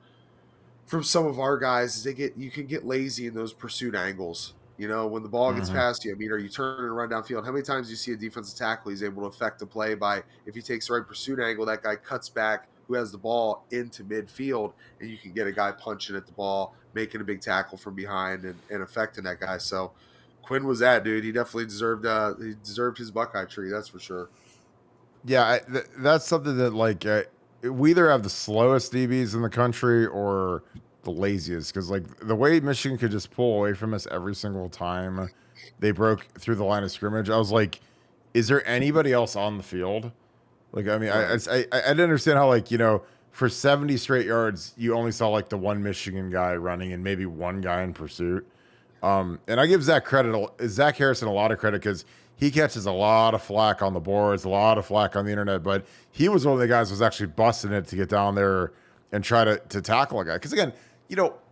some of our guys, is you can get lazy in those pursuit angles. When the ball gets past you, I mean, are you turning and run downfield? How many times do you see a defensive tackle, he's able to affect the play by, if he takes the right pursuit angle, that guy cuts back, who has the ball, into midfield, and you can get a guy punching at the ball, making a big tackle from behind and affecting that guy. So Quinn was that dude. He definitely deserved his Buckeye tree, that's for sure. Yeah, that's something that we either have the slowest DBs in the country or the laziest, because the way Michigan could just pull away from us every single time they broke through the line of scrimmage, I was like, is there anybody else on the field? I mean, I didn't understand how for 70 straight yards you only saw the one Michigan guy running and maybe one guy in pursuit. And I give Zach Harrison a lot of credit, because he catches a lot of flack on the boards, a lot of flack on the internet, but he was one of the guys who was actually busting it to get down there and try to tackle a guy. Because again,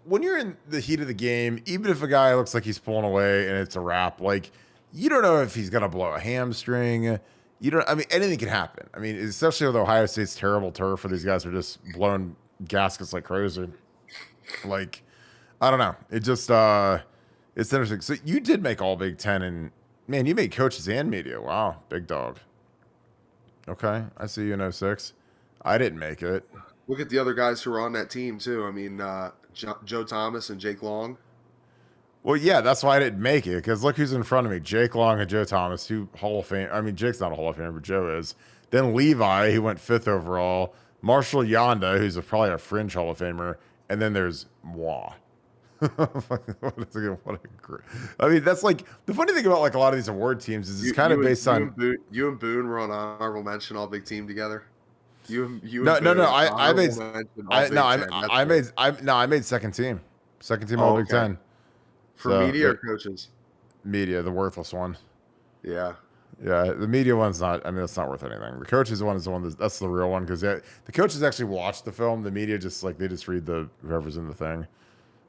when you're in the heat of the game, even if a guy looks like he's pulling away and it's a wrap, you don't know if he's going to blow a hamstring. Anything can happen. I mean, especially with Ohio State's terrible turf, where these guys are just blowing gaskets like crazy. I don't know. It just, it's interesting. So you did make all Big Ten, and man, you made coaches and media. Wow, big dog. Okay, I see you in 06. I didn't make it. Look at the other guys who were on that team too. I mean, Joe Thomas and Jake Long. Well, yeah, that's why I didn't make it, because look who's in front of me. Jake Long and Joe Thomas, two Hall of Fame. I mean, Jake's not a Hall of Famer, but Joe is. Then Levi, who went 5th overall. Marshall Yanda, who's probably a fringe Hall of Famer. And then there's moi. I mean, that's the funny thing about a lot of these award teams is it's kind of based on you and Boone were on honorable mention all Big Team together. I made second team all Big Ten for media or coaches. Media, the worthless one. Yeah, the media one's not. I mean, that's not worth anything. The coaches one is the one that's the real one, because the coaches actually watch the film. The media just they just read whoever's in the thing.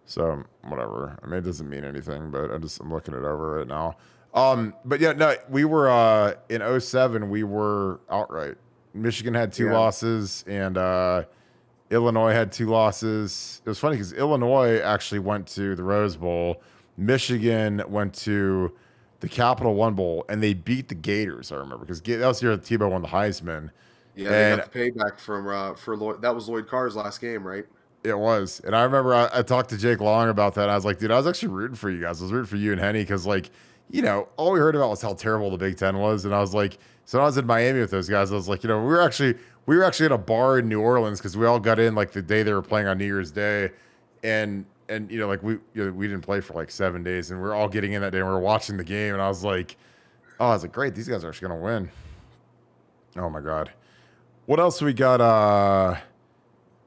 So whatever. I mean, it doesn't mean anything, but I'm looking it over right now. But yeah, no, we were in 07, we were outright. Michigan had 2 losses, and Illinois had 2 losses. It was funny because Illinois actually went to the Rose Bowl. Michigan went to the Capital One Bowl, and they beat the Gators, I remember, because that was the year that Tebow won the Heisman. Yeah, they got the payback for Lloyd. That was Lloyd Carr's last game, right? It was. And I remember I talked to Jake Long about that. And I was like, dude, I was actually rooting for you guys. I was rooting for you and Henny, because all we heard about was how terrible the Big Ten was, and I was like, so when I was in Miami with those guys, I was like, we were actually at a bar in New Orleans because we all got in like the day they were playing on New Year's Day, and like we didn't play for like 7 days, and we are all getting in that day, and we were watching the game, and I was like, great, these guys are actually gonna win. Oh my god, what else we got?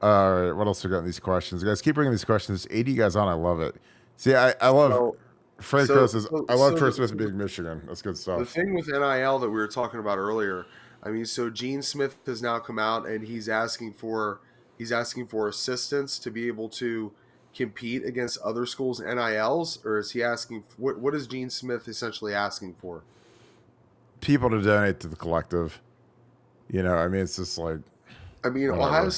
What else we got in these questions? Guys, keep bringing these questions. 80 guys on, I love it. See, I love. So, Fred so, Crow says, so, I love so Trey Smith the, being Michigan. That's good the stuff. thing with NIL that we were talking about earlier, I mean, so Gene Smith has now come out and he's asking for assistance to be able to compete against other schools' NILs, or is he asking what is Gene Smith essentially asking for? People to donate to the collective. I mean, it's just like, I mean, whatever.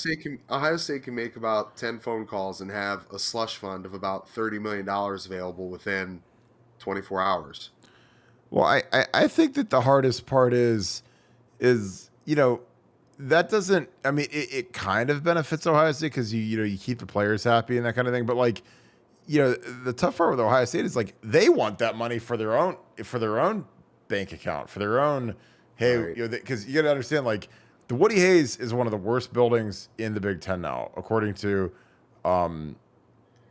Ohio State can make about 10 phone calls and have a slush fund of about $30 million available within 24 hours. Well, I think that the hardest part is that doesn't. I mean, it kind of benefits Ohio State because you keep the players happy and that kind of thing. But like, the tough part with Ohio State is like they want that money for their own bank account, for their own. Hey, Right. Because you got to understand, like, the Woody Hayes is one of the worst buildings in the Big Ten now, according to,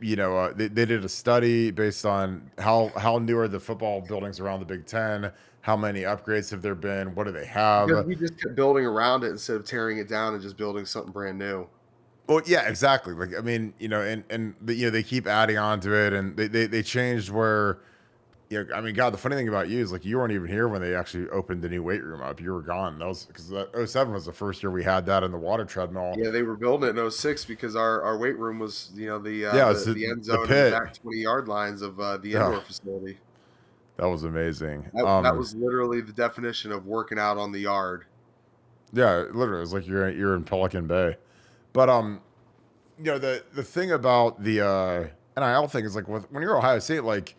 they did a study based on how new are the football buildings around the Big Ten, how many upgrades have there been, what do they Because have? we just kept building around it instead of tearing it down and just building something brand new. Well, yeah, exactly. Like, I mean, they keep adding on to it, and they changed where. Yeah, I mean, God, the funny thing about you is like you weren't even here when they actually opened the new weight room up. You were gone. That was because '07 was the first year we had that in the water treadmill. Yeah, they were building it in '06 because our weight room was, Yeah, it's the end the zone and pit. the back 20-yard lines of the Yeah, indoor facility. that was amazing. That was literally the definition of working out on the yard. Yeah, literally, it's like you're in Pelican Bay. But the thing about the NIL thing is like when you're Ohio State, like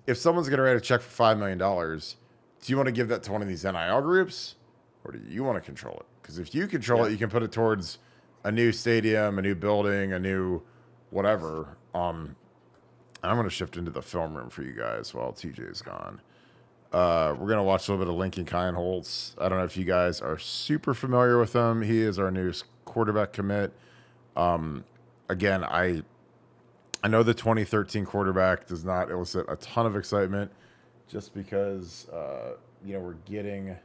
if someone's gonna write a check for $5 million, do you want to give that to one of these NIL groups, or do you want to control it? Because if you control it, you can put it towards a new stadium, a new building, a new whatever. I'm gonna shift into the film room for you guys while TJ's gone. We're gonna watch a little bit of Lincoln Kienholz. I don't know if you guys are super familiar with him. He is our new quarterback commit. Again, I know the 2013 quarterback does not elicit a ton of excitement, just because we're getting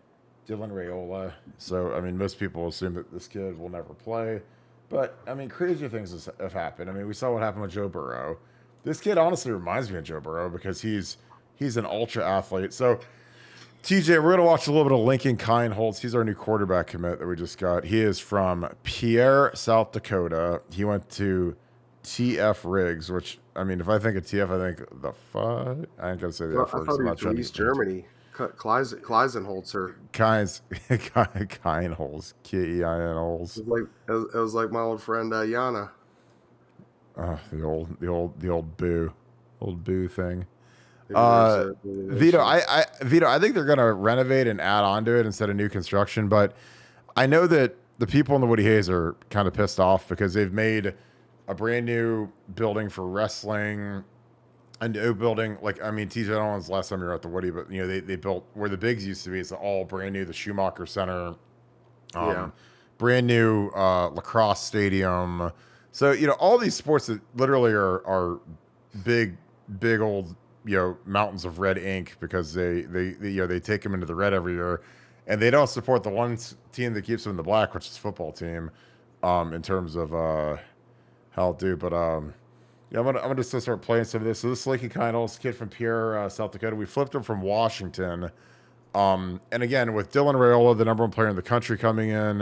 Dylan Raiola. So I mean, most people assume that this kid will never play, but I mean, crazier things have happened. I mean, we saw what happened with Joe Burrow. This kid honestly reminds me of Joe Burrow because he's an ultra athlete. So, TJ, we're going to watch a little bit of Lincoln Kienholz. He's our new quarterback commit that we just got. He is from Pierre, South Dakota. He went to TF Riggs, which, I mean, if I think of TF, I think the fuck. I ain't going to say the Well, F I word. thought So I'm he not was from trying East to. Germany. Kleisenholzer. Kienholz. Kienholz. It was like my old friend Yana. The old boo thing. Maybe there's a Vito, relation. Vito, I think they're gonna renovate and add on to it instead of new construction. But I know that the people in the Woody Hayes are kind of pissed off because they've made a brand new building for wrestling, a new building. Like, I mean, TJ, I don't know when's the last time you were at the Woody, but they built where the Bigs used to be. It's all brand new. The Schumacher Center, Yeah. brand new lacrosse stadium. So all these sports that literally are big old mountains of red ink because they take them into the red every year, and they don't support the one team that keeps them in the black, which is football team, in terms of how it do. But I'm gonna just start playing some of this. So this is Lincoln Kienholz, kid from Pierre, South Dakota. We flipped him from Washington. And again, with Dylan Raiola, the number one player in the country, coming in,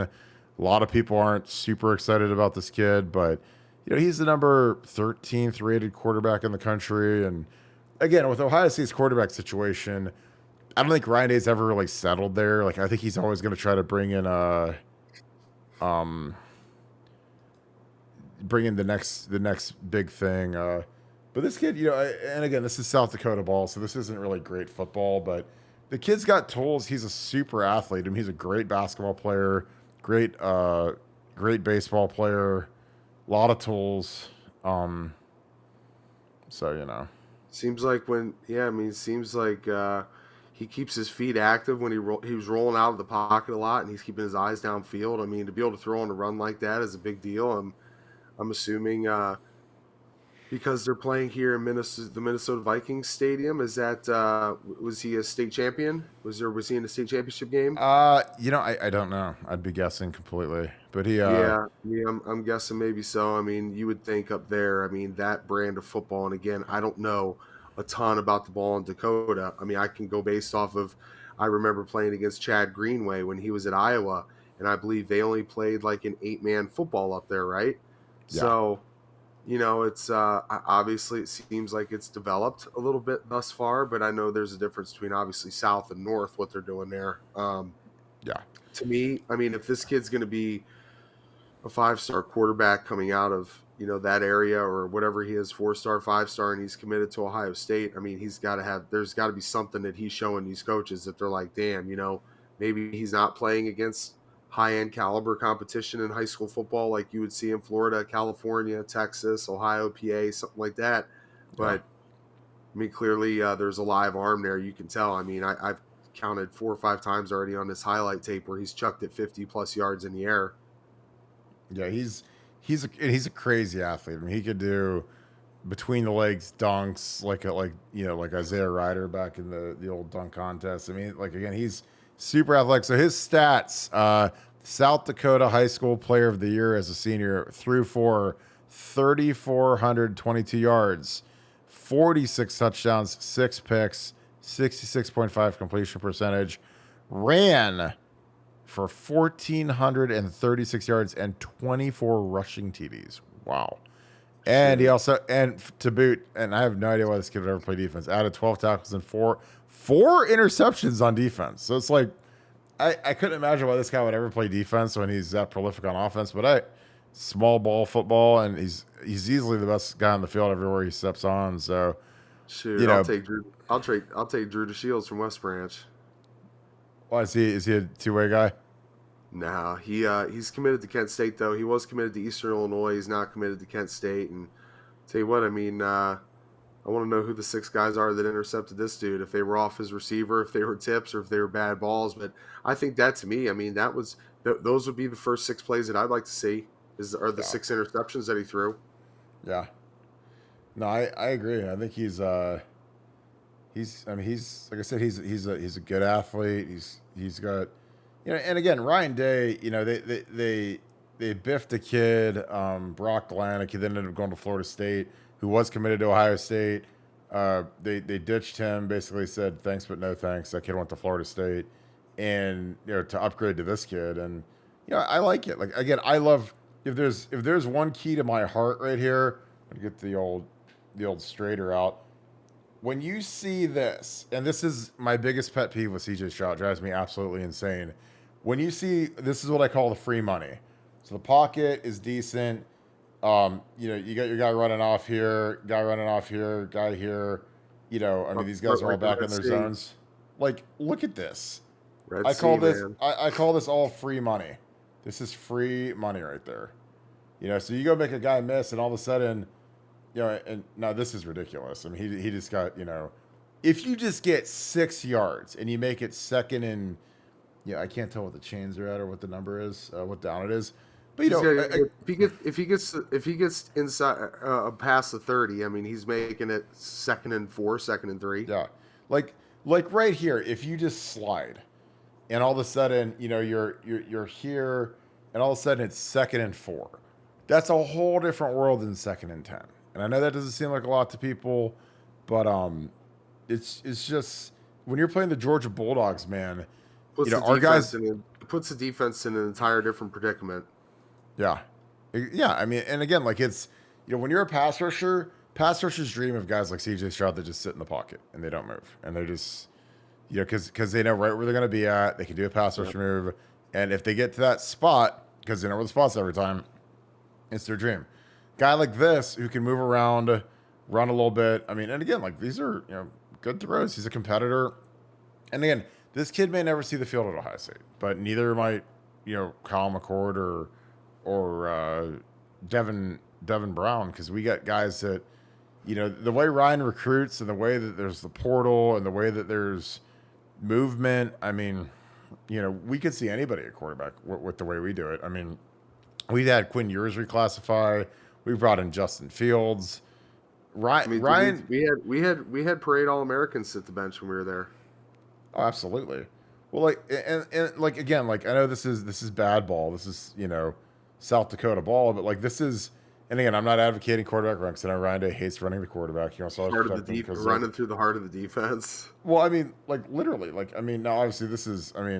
a lot of people aren't super excited about this kid, but he's the number 13th rated quarterback in the country. And again, with Ohio State's quarterback situation, I don't think Ryan Day's ever really settled there. Like, I think he's always going to try to bring in the next big thing. But this kid, and again, this is South Dakota ball, so this isn't really great football, but the kid's got tools. He's a super athlete. I mean, he's a great basketball player, great baseball player, a lot of tools. So. Seems like he keeps his feet active when he was rolling out of the pocket a lot, and he's keeping his eyes downfield. I mean, to be able to throw on a run like that is a big deal. I'm assuming because they're playing here in the Minnesota Vikings stadium. Is that was he a state champion? Was he in a state championship game? I don't know. I'd be guessing completely, but Yeah, I'm guessing maybe so. I mean, you would think up there. I mean, that brand of football. And again, I don't know a ton about the ball in Dakota. I mean, I can go based off of. I remember playing against Chad Greenway when he was at Iowa, and I believe they only played like an 8-man football up there, right? yeah, So, it's obviously it seems like it's developed a little bit thus far, but I know there's a difference between obviously South and North what they're doing there. yeah, To me, I mean, if this kid's going to be a 5-star quarterback coming out of that area or whatever he is, 4-star, 5-star, and he's committed to Ohio State, I mean, there's got to be something that he's showing these coaches that they're like, damn, maybe he's not playing against high-end caliber competition in high school football like you would see in Florida, California, Texas, Ohio, PA, something like that. yeah. But I mean, clearly there's a live arm there. You can tell. I mean, I've counted 4 or 5 times already on this highlight tape where he's chucked it 50 plus yards in the air. Yeah, he's a crazy athlete. I mean, he could do between the legs dunks like Isaiah Ryder back in the old dunk contest. I mean, like again, he's super athletic. So his stats: South Dakota High School Player of the Year as a senior, threw for 3,422 yards, 46 touchdowns, 6 picks, 66.5 completion percentage, ran for 1,436 yards and 24 rushing TDs. Wow. And he also, and to boot, and I have no idea why this kid would ever play defense, added 12 tackles and four interceptions on defense. So it's like, I couldn't imagine why this guy would ever play defense when he's that prolific on offense. But small ball football, and he's easily the best guy on the field everywhere he steps on. So, Shoot, I'll take Drew. I'll take Drew DeShields from West Branch. why is he a two-way guy? No, he's committed to Kent State though. He was committed to Eastern Illinois. He's not committed to Kent State. And tell you what, I mean, I want to know who the 6 guys are that intercepted this dude. If they were off his receiver, if they were tips, or if they were bad balls. But I think that to me, I mean, those would be the first 6 plays that I'd like to see. Are the 6 interceptions that he threw? Yeah. No, I agree. I think he's like I said, he's a good athlete. He's got, and again, Ryan Day, they biffed a kid, Brock Glanek. He then ended up going to Florida State, who was committed to Ohio State. They ditched him, basically said thanks but no thanks. That kid went to Florida State, and to upgrade to this kid, and I like it. Like again, I love if there's one key to my heart right here. I'm gonna get the old straighter out. When you see this, and this is my biggest pet peeve with CJ Stroud, drives me absolutely insane. When you see, this is what I call the free money. So the pocket is decent. You got your guy running off here, guy here. I mean, these guys are all back in their zones. Like, look at this. I call this all free money. This is free money right there. So you go make a guy miss, and all of a sudden, and now this is ridiculous. I mean, he just got, if you just get 6 yards and you make it second and, I can't tell what the chains are at or what the number is, what down it is. But if he gets inside past the 30, I mean, he's making it 2nd and 4, 2nd and 3. Yeah, like right here, if you just slide, and all of a sudden, you're here, and all of a sudden it's 2nd and 4. That's a whole different world than 2nd and 10. And I know that doesn't seem like a lot to people, but it's just when you're playing the Georgia Bulldogs, man. Our guys puts the defense in an entire different predicament. Yeah. I mean, and again, like it's, when you're a pass rushers dream of guys like CJ Stroud that just sit in the pocket and they don't move. And they're just, because they know right where they're going to be at. They can do a pass rush move. And if they get to that spot, because they know where the spot's every time, it's their dream. Guy like this who can move around, run a little bit. I mean, and again, like these are, good throws. He's a competitor. And again, this kid may never see the field at Ohio State, but neither might, Kyle McCord or Devin Brown, because we got guys that, the way Ryan recruits and the way that there's the portal and the way that there's movement. I mean, we could see anybody at quarterback with the way we do it. I mean, we had Quinn Ewers reclassify. We brought in Justin Fields. I mean, Ryan. we had parade All-Americans sit the bench when we were there. Oh, absolutely. Well, like, and like, again, like, I know this is bad ball. This is, South Dakota ball, but like, this is, and again, I'm not advocating quarterback run because I know Ryan Day hates running the quarterback. So I was protecting him running through the heart of the defense. Well, I mean, like, literally, like, I mean, now obviously this is Mark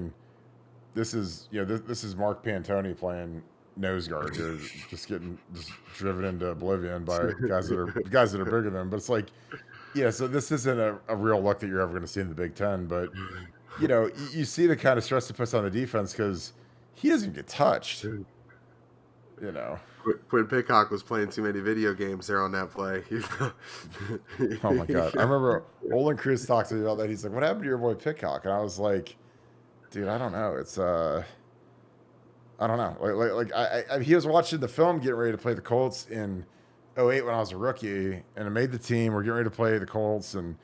Pantoni playing nose guard here, just driven into oblivion by guys that are bigger than him. But it's like, so this isn't a real look that you're ever going to see in the Big Ten. But you see the kind of stress it puts on the defense because he doesn't get touched. Quinn Pitcock was playing too many video games there on that play. Oh my god! I remember Olin Cruz talked to me about that. He's like, "What happened to your boy Pitcock?" And I was like, "Dude, I don't know. It's I don't know. He was watching the film, getting ready to play the Colts in 2008 when I was a rookie, and I made the team. We're getting ready to play the Colts, and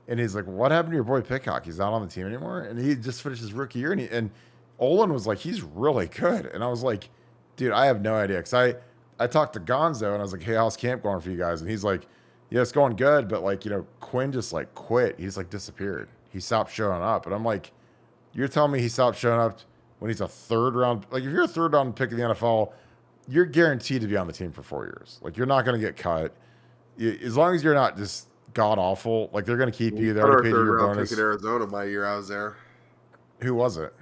he's like, "What happened to your boy Pitcock? He's not on the team anymore." And he just finished his rookie year, and Olin was like, "He's really good," and I was like, "Dude, I have no idea." Because I talked to Gonzo, and I was like, "Hey, how's camp going for you guys?" And he's like, "Yeah, it's going good, but like, Quinn just like quit. He's like disappeared. He stopped showing up." And I'm like, "You're telling me he stopped showing up when he's a third round? Like, if you're a third round pick in the NFL, you're guaranteed to be on the team for 4 years. Like, you're not going to get cut as long as you're not just god awful. Like, they're going to keep you. They're going to pay you your bonus." Pick in Arizona my year I was there. Who was it?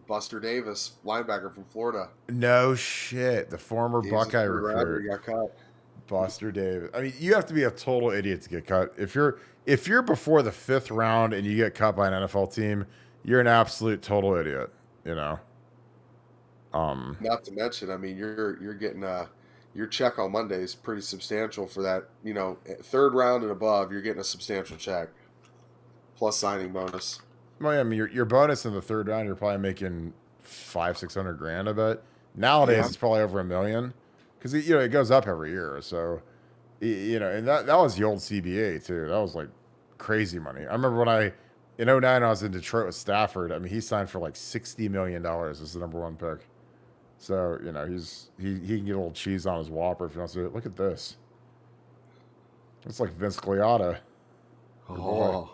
Buster Davis, linebacker from Florida. No shit. The former Buckeye recruit. He got cut. Buster Davis. I mean, you have to be a total idiot to get cut. If you're before the 5th round and you get cut by an NFL team, you're an absolute total idiot. Not to mention, I mean, you're getting your check on Monday is pretty substantial for that. 3rd round and above, you're getting a substantial check plus signing bonus. Well, yeah, I mean, your bonus in the 3rd round, you're probably making $500,000-600,000. I bet nowadays it's probably over $1 million because it goes up every year. So and that was the old CBA too. That was like crazy money. I remember when in 2009 I was in Detroit with Stafford. I mean, he signed for like $60 million as the number 1 pick. So he can get a little cheese on his Whopper if he wants to. Look at this. It's like Vince Gliotta. Oh,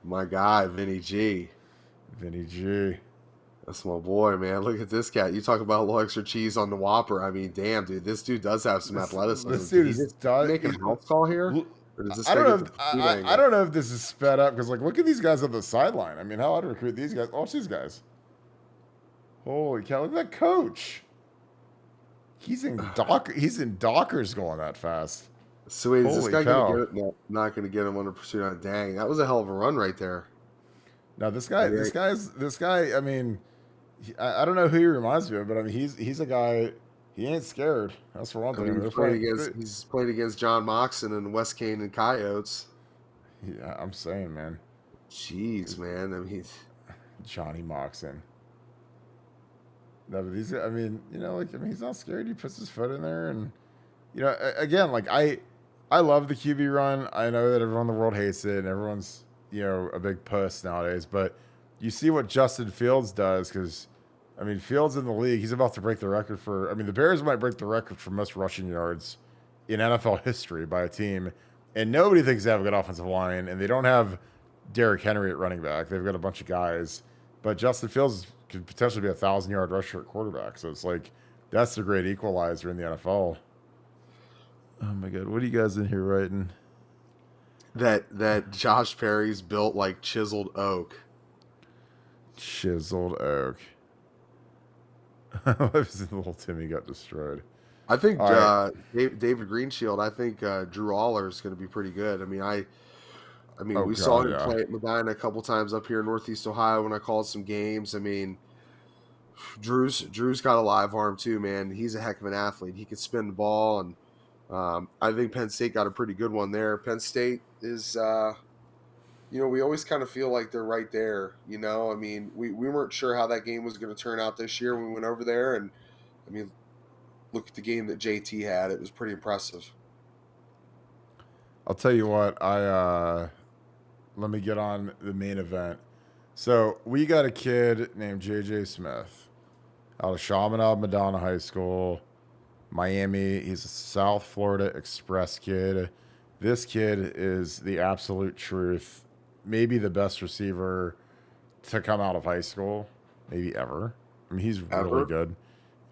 my guy, Vinny G. Vinny G. That's my boy, man. Look at this cat. You talk about a little extra cheese on the Whopper. I mean, damn, dude, this dude does have some athleticism. This dude is making a health call here. I don't know if this is sped up because, like, look at these guys on the sideline. I mean, how I'd recruit these guys. Watch these guys. Holy cow! Look at that coach. He's in Dockers going that fast. So wait, is this guy going to get it? No, not going to get him under pursuit on. Dang, that was a hell of a run right there. Now this guy. I mean, I don't know who he reminds me of, but I mean, he's a guy. He ain't scared. That's for one thing. He's played against John Moxon and West Kane and Coyotes. Yeah, I'm saying, man. Jeez, man. I mean, Johnny Moxon. No, but he's. I mean, he's not scared. He puts his foot in there, and again, like I love the QB run. I know that everyone in the world hates it, and everyone's a big puss nowadays. But you see what Justin Fields does because. I mean, Fields in the league, he's about to break the record for. I mean, the Bears might break the record for most rushing yards in NFL history by a team, and nobody thinks they have a good offensive line, and they don't have Derrick Henry at running back. They've got a bunch of guys, but Justin Fields could potentially be 1,000-yard rusher at quarterback. So it's like that's the great equalizer in the NFL. Oh my God, what are you guys in here writing? That Josh Perry's built like chiseled oak. Chiseled oak. Little Timmy got destroyed. I think David Greenshield. I think Drew Aller is going to be pretty good. I mean, we saw him play at Medina a couple times up here in Northeast Ohio when I called some games. I mean, Drew's got a live arm too, man. He's a heck of an athlete. He can spin the ball, and I think Penn State got a pretty good one there. Penn State is. We always kind of feel like they're right there, I mean, we weren't sure how that game was going to turn out this year when we went over there. And, I mean, look at the game that JT had. It was pretty impressive. I'll tell you what. Let me get on the main event. So we got a kid named J.J. Smith out of Chaminade Madonna High School, Miami. He's a South Florida Express kid. This kid is the absolute truth. Maybe the best receiver to come out of high school, maybe ever. I mean, he's really Ever? good.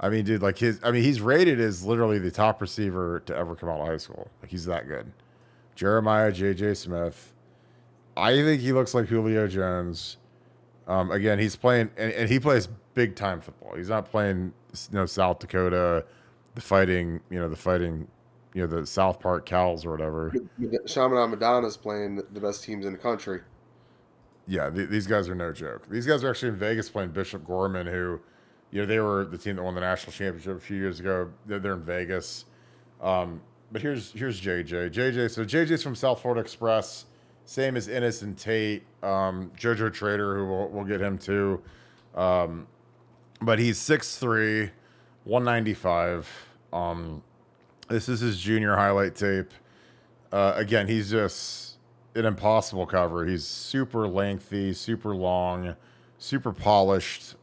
I mean, dude, like he's rated as literally the top receiver to ever come out of high school. Like, he's that good. Jeremiah J.J. Smith. I think he looks like Julio Jones. Again, he's playing, and he plays big time football. He's not playing, South Dakota, the fighting, the South Park Cows or whatever. Chaminade Madonna's playing the best teams in the country. Yeah, these guys are no joke. These guys are actually in Vegas playing Bishop Gorman, who, they were the team that won the national championship a few years ago. They're in Vegas. But here's JJ. So JJ's from South Florida Express, same as Ennis and Tate. JoJo Trader, who we'll get him too. But he's 6'3", 195. This is his junior highlight tape. Again, he's just an impossible cover. He's super lengthy, super long, super polished,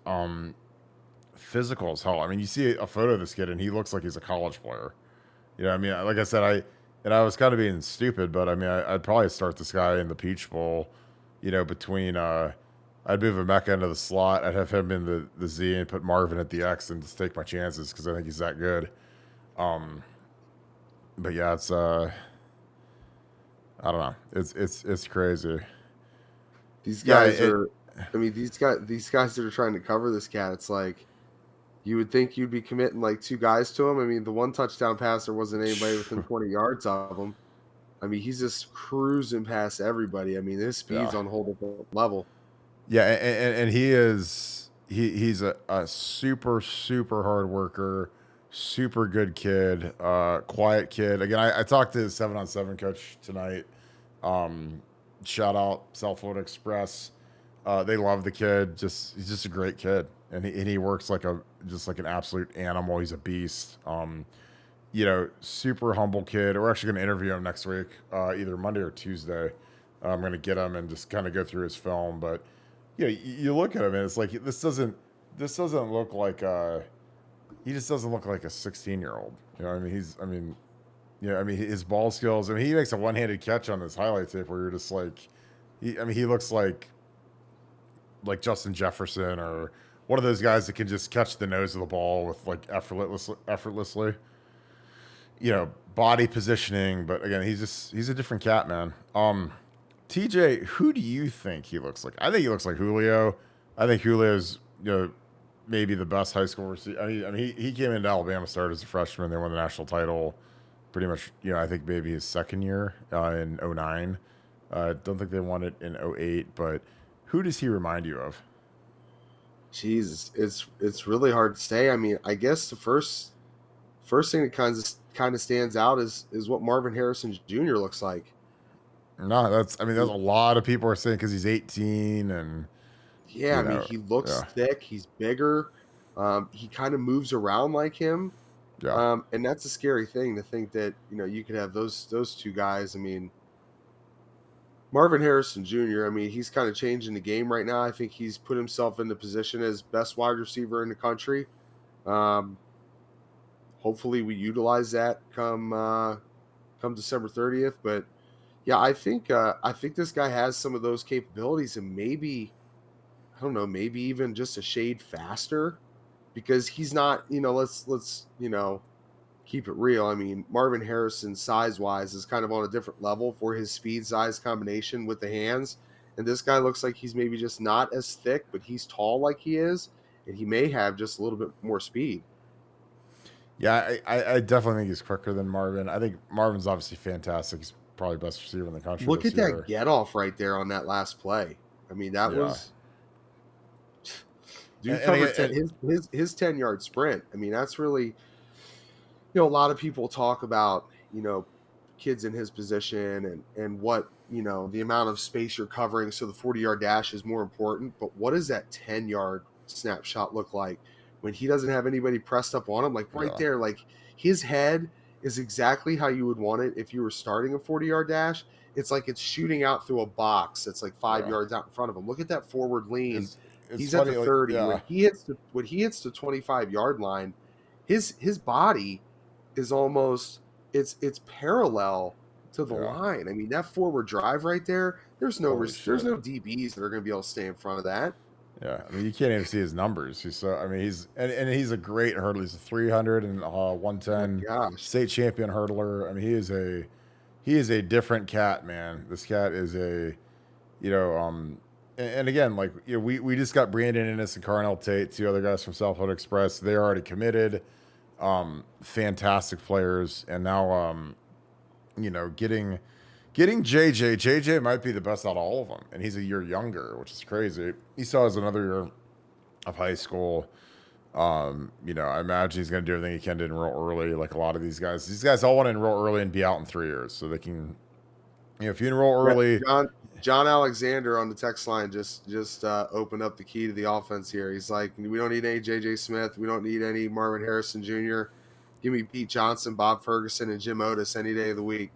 physical as hell. I mean, you see a photo of this kid, and he looks like he's a college player. I mean, like I said, I was kind of being stupid, but I mean, I'd probably start this guy in the Peach Bowl, between, I'd move Emeka into the slot. I'd have him in the Z and put Marvin at the X and just take my chances because I think he's that good. But yeah, it's, I don't know. It's crazy. These guys are. I mean, these guys that are trying to cover this cat. It's like you would think you'd be committing like two guys to him. I mean, the one touchdown passer wasn't anybody within 20 yards of him. I mean, he's just cruising past everybody. I mean, his speed's on a whole different level. Yeah, and he's a super, super hard worker, super good kid, quiet kid. Again, I talked to his 7-on-7 coach tonight. Shout out South Florida Express. They love the kid. He's just a great kid, and he works like an absolute animal. He's a beast. Super humble kid. We're actually going to interview him next week, either Monday or Tuesday. I'm going to get him and just kind of go through his film. But you look at him and it's like this doesn't look like he just doesn't look like a 16-year-old. His ball skills. I mean, he makes a one-handed catch on this highlight tape where you're just like, he looks like Justin Jefferson or one of those guys that can just catch the nose of the ball with like effortlessly. Body positioning, but again, he's a different cat, man. TJ, who do you think he looks like? I think he looks like Julio. I think Julio's maybe the best high school receiver. I mean, he came into Alabama, started as a freshman. They won the national title. Pretty much, I think maybe his second year in 2009. Don't think they won it in 2008, but who does he remind you of? Jesus, it's really hard to say. I mean, I guess the first thing that kind of stands out is what Marvin Harrison Jr. looks like. No, there's a lot of people are saying because he's 18 and yeah, I mean, he looks thick. He's bigger. He kind of moves around like him. Yeah. And that's a scary thing to think that, you could have those two guys. I mean, Marvin Harrison Jr., I mean, he's kind of changing the game right now. I think he's put himself in the position as best wide receiver in the country. Hopefully we utilize that come December 30th. But yeah, I think this guy has some of those capabilities, and maybe, I don't know, maybe even just a shade faster, because he's not, let's keep it real. I mean, Marvin Harrison size-wise is kind of on a different level for his speed-size combination with the hands. And this guy looks like he's maybe just not as thick, but he's tall like he is, and he may have just a little bit more speed. Yeah, I definitely think he's quicker than Marvin. I think Marvin's obviously fantastic. He's probably best receiver in the country. Look at that get-off right there on that last play. I mean, that was... Dude covered his 10-yard sprint. I mean, that's really... a lot of people talk about, kids in his position and what, the amount of space you're covering. So the 40-yard dash is more important. But what does that 10-yard snapshot look like when he doesn't have anybody pressed up on him? Like right there, like his head is exactly how you would want it if you were starting a 40-yard dash. It's like it's shooting out through a box that's like 5 yards out in front of him. Look at that forward lean. It's He's at the funny, like, 30. yeah, When he hits the 25-yard line, his body is almost it's parallel to the yeah. line. I mean, that forward drive right there, there's no Holy shit. DBs that are going to be able to stay in front of that. Yeah, I mean, you can't even see his numbers. He's so, I mean, and he's a great hurdler. He's a 300 and Oh my 110 gosh. state champion hurdler. I mean, he is a different cat, man. This cat is a, and again, like, we just got Brandon Innes and Carnell Tate, two other guys from Southwood Express. They're already committed, fantastic players, and now, getting JJ might be the best out of all of them, and he's a year younger, which is crazy. He still has another year of high school. I imagine he's going to do everything he can to enroll early, like a lot of these guys. These guys all want to enroll early and be out in 3 years, so they can, if you enroll early. John Alexander on the text line just opened up the key to the offense here. He's like, we don't need any JJ Smith. We don't need any Marvin Harrison Jr. Give me Pete Johnson, Bob Ferguson, and Jim Otis any day of the week.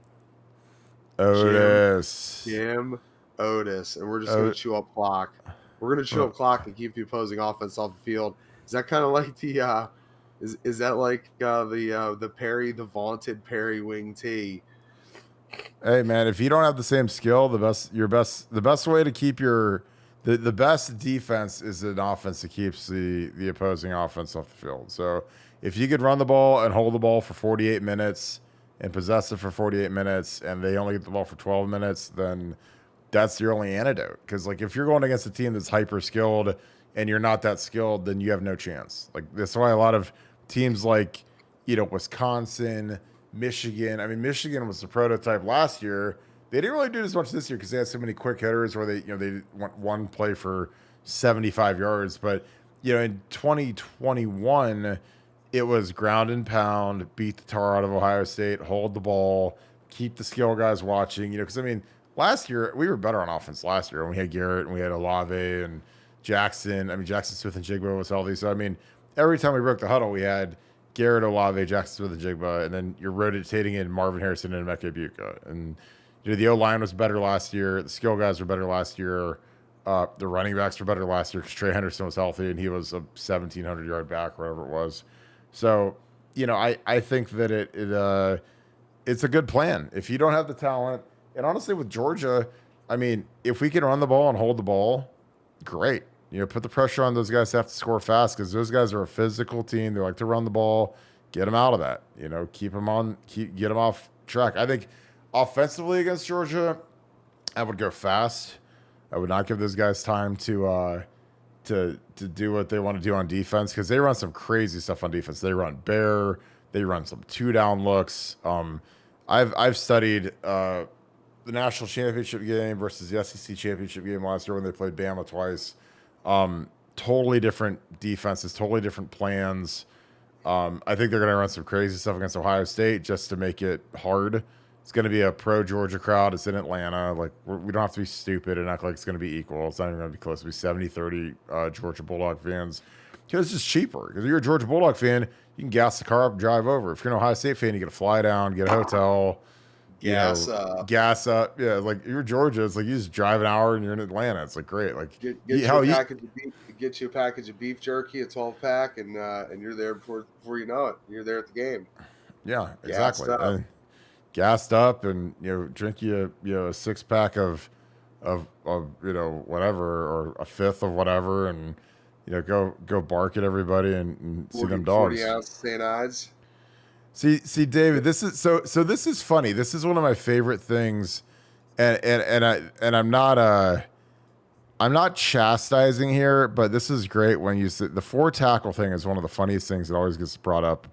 Otis. Jim Otis. And we're just going to chew up clock. We're going to chew up clock and keep the opposing offense off the field. Is that kind of like the is that like the Perry, the vaunted Perry wing tee? Hey man, if you don't have the same skill, the best way to keep the best defense is an offense that keeps the opposing offense off the field. So if you could run the ball and hold the ball for 48 minutes and possess it for 48 minutes, and they only get the ball for 12 minutes, then that's your only antidote. Because like if you're going against a team that's hyper skilled and you're not that skilled, then you have no chance. Like that's why a lot of teams like Wisconsin, Michigan. I mean, Michigan was the prototype last year. They didn't really do as much this year because they had so many quick hitters where they want one play for 75 yards. But in 2021, it was ground and pound, beat the tar out of Ohio State, hold the ball, keep the skill guys watching. Because I mean, last year we were better on offense last year when we had Garrett and we had Olave and Jackson. I mean, Jackson Smith and Jigba was healthy. So I mean, every time we broke the huddle, we had Garrett, Olave, Jackson Smith, and Jigba, and then you're rotating in Marvin Harrison and Emeka Buka. And the O-line was better last year. The skill guys were better last year. The running backs were better last year because Trey Henderson was healthy, and he was a 1,700-yard back, whatever it was. So, I think that it's a good plan. If you don't have the talent, and honestly with Georgia, I mean, if we can run the ball and hold the ball, great. Put the pressure on those guys to have to score fast because those guys are a physical team. They like to run the ball. Get them out of that. Get them off track. I think offensively against Georgia, I would go fast. I would not give those guys time to do what they want to do on defense because they run some crazy stuff on defense. They run bear. They run some 2-down looks. I've studied the national championship game versus the SEC championship game last year when they played Bama twice. Totally different defenses, totally different plans. I think they're going to run some crazy stuff against Ohio State just to make it hard. It's going to be a pro Georgia crowd. It's in Atlanta. Like we don't have to be stupid and act like it's going to be equal. It's not even going to be close. It'll be 70-30 Georgia Bulldog fans because it's just cheaper. Because if you're a Georgia Bulldog fan, you can gas the car up and drive over. If you're an Ohio State fan, you get to fly down, get a hotel. Gas up. Yeah, like you're Georgia, it's like you just drive an hour and you're in Atlanta. It's like great. Like get you a package of beef jerky, a 12-pack, and you're there before you know it. You're there at the game. Yeah, exactly. Gassed up and drink you a 6-pack of whatever, or a 5th of whatever, and go bark at everybody and 40, see them dogs. 40-ounce St. Ides. See, David, this is so this is funny. This is one of my favorite things, and I'm not chastising here, but this is great when you see the 4 tackle thing is one of the funniest things that always gets brought up.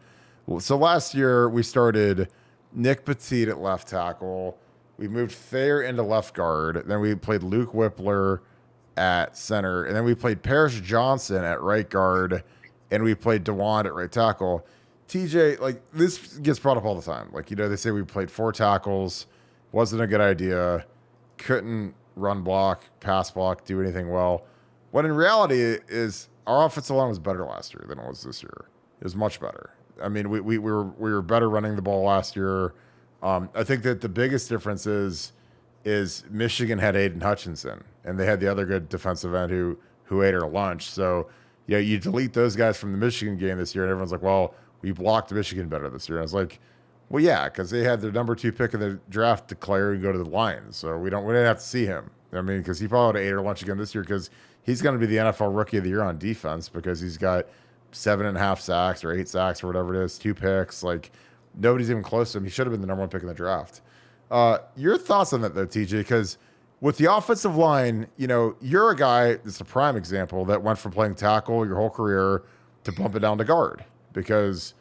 So last year we started Nick Petit at left tackle. We moved Thayer into left guard. Then we played Luke Whippler at center, and then we played Parrish Johnson at right guard, and we played DeWand at right tackle. TJ, like this gets brought up all the time. Like, they say we played 4 tackles, wasn't a good idea, couldn't run block, pass block, do anything well. When in reality is our offensive line was better last year than it was this year. It was much better. I mean, we were better running the ball last year. I think that the biggest difference is Michigan had Aiden Hutchinson, and they had the other good defensive end who ate her lunch. So yeah, you delete those guys from the Michigan game this year, and everyone's like, well, we blocked Michigan better this year. And I was like, well, yeah, because they had their number 2 pick in the draft declare and go to the Lions, so we didn't have to see him. I mean, because he probably would have ate her lunch again this year because he's going to be the NFL Rookie of the Year on defense because he's got 7.5 sacks or 8 sacks or whatever it is, 2 picks. Like nobody's even close to him. He should have been the number 1 pick in the draft. Your thoughts on that though, TJ? Because with the offensive line, you're a guy that's a prime example that went from playing tackle your whole career to bump it down to guard because,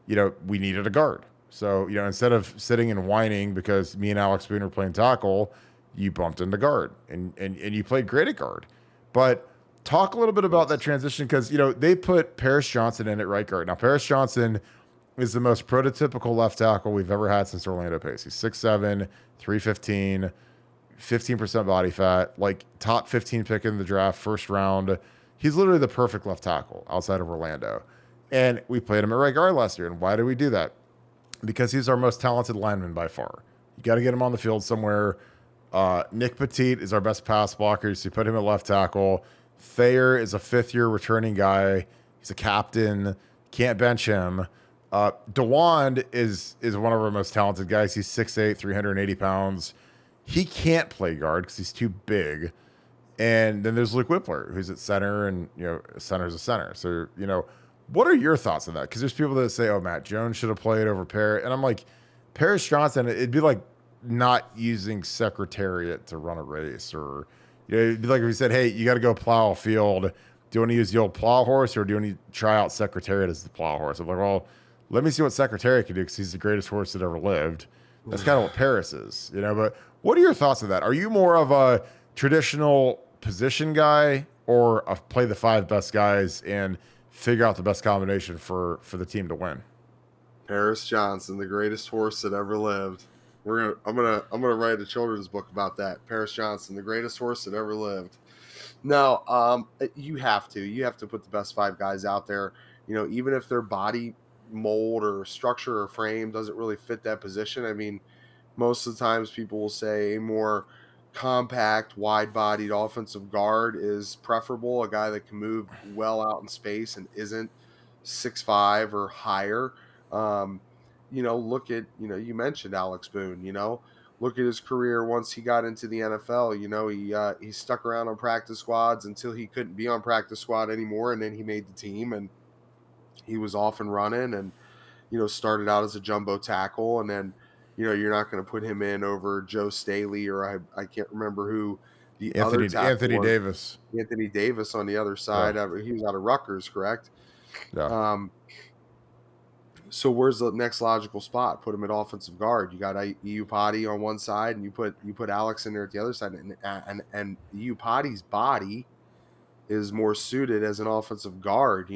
we needed a guard. So, instead of sitting and whining because me and Alex Boone are playing tackle, you bumped into guard and you played great at guard. But talk a little bit about that transition because, they put Paris Johnson in at right guard. Now, Paris Johnson is the most prototypical left tackle we've ever had since Orlando Pace. He's 6'7", 315, 15% body fat, like top 15 pick in the draft, first round. He's literally the perfect left tackle outside of Orlando. And we played him at right guard last year. And why did we do that? Because he's our most talented lineman by far. You got to get him on the field somewhere. Nick Petit is our best pass blocker, so you put him at left tackle. Thayer is a 5th-year returning guy. He's a captain. Can't bench him. DeWand is one of our most talented guys. He's 6'8", 380 pounds. He can't play guard because he's too big. And then there's Luke Whippler, who's at center, and center's a center. So what are your thoughts on that? Because there's people that say, "Oh, Matt Jones should have played over Paris," and I'm like, Paris Johnson. It'd be like not using Secretariat to run a race, or it'd be like if we said, "Hey, you got to go plow a field. Do you want to use the old plow horse, or do you want to try out Secretariat as the plow horse?" I'm like, well, let me see what Secretariat can do because he's the greatest horse that ever lived. That's kind of what Paris is, But what are your thoughts on that? Are you more of a traditional position guy or a play the 5 best guys and figure out the best combination for the team to win? Paris Johnson, the greatest horse that ever lived. I'm gonna write a children's book about that. Paris Johnson, the greatest horse that ever lived. No, you have to put the best 5 guys out there. Even if their body mold or structure or frame doesn't really fit that position. I mean, most of the times people will say a more compact, wide-bodied offensive guard is preferable, a guy that can move well out in space and isn't 6'5" or higher. Look at, you mentioned Alex Boone, look at his career once he got into the NFL. He stuck around on practice squads until he couldn't be on practice squad anymore, and then he made the team, and he was off and running and, started out as a jumbo tackle, and then, you're not going to put him in over Joe Staley or I can't remember who the other tackle Anthony was. Davis. Anthony Davis on the other side. Yeah. He was out of Rutgers, correct? Yeah. So where's the next logical spot? Put him at offensive guard. You got Iupati on one side, and you put Alex in there at the other side, and Iupati's body is more suited as an offensive guard.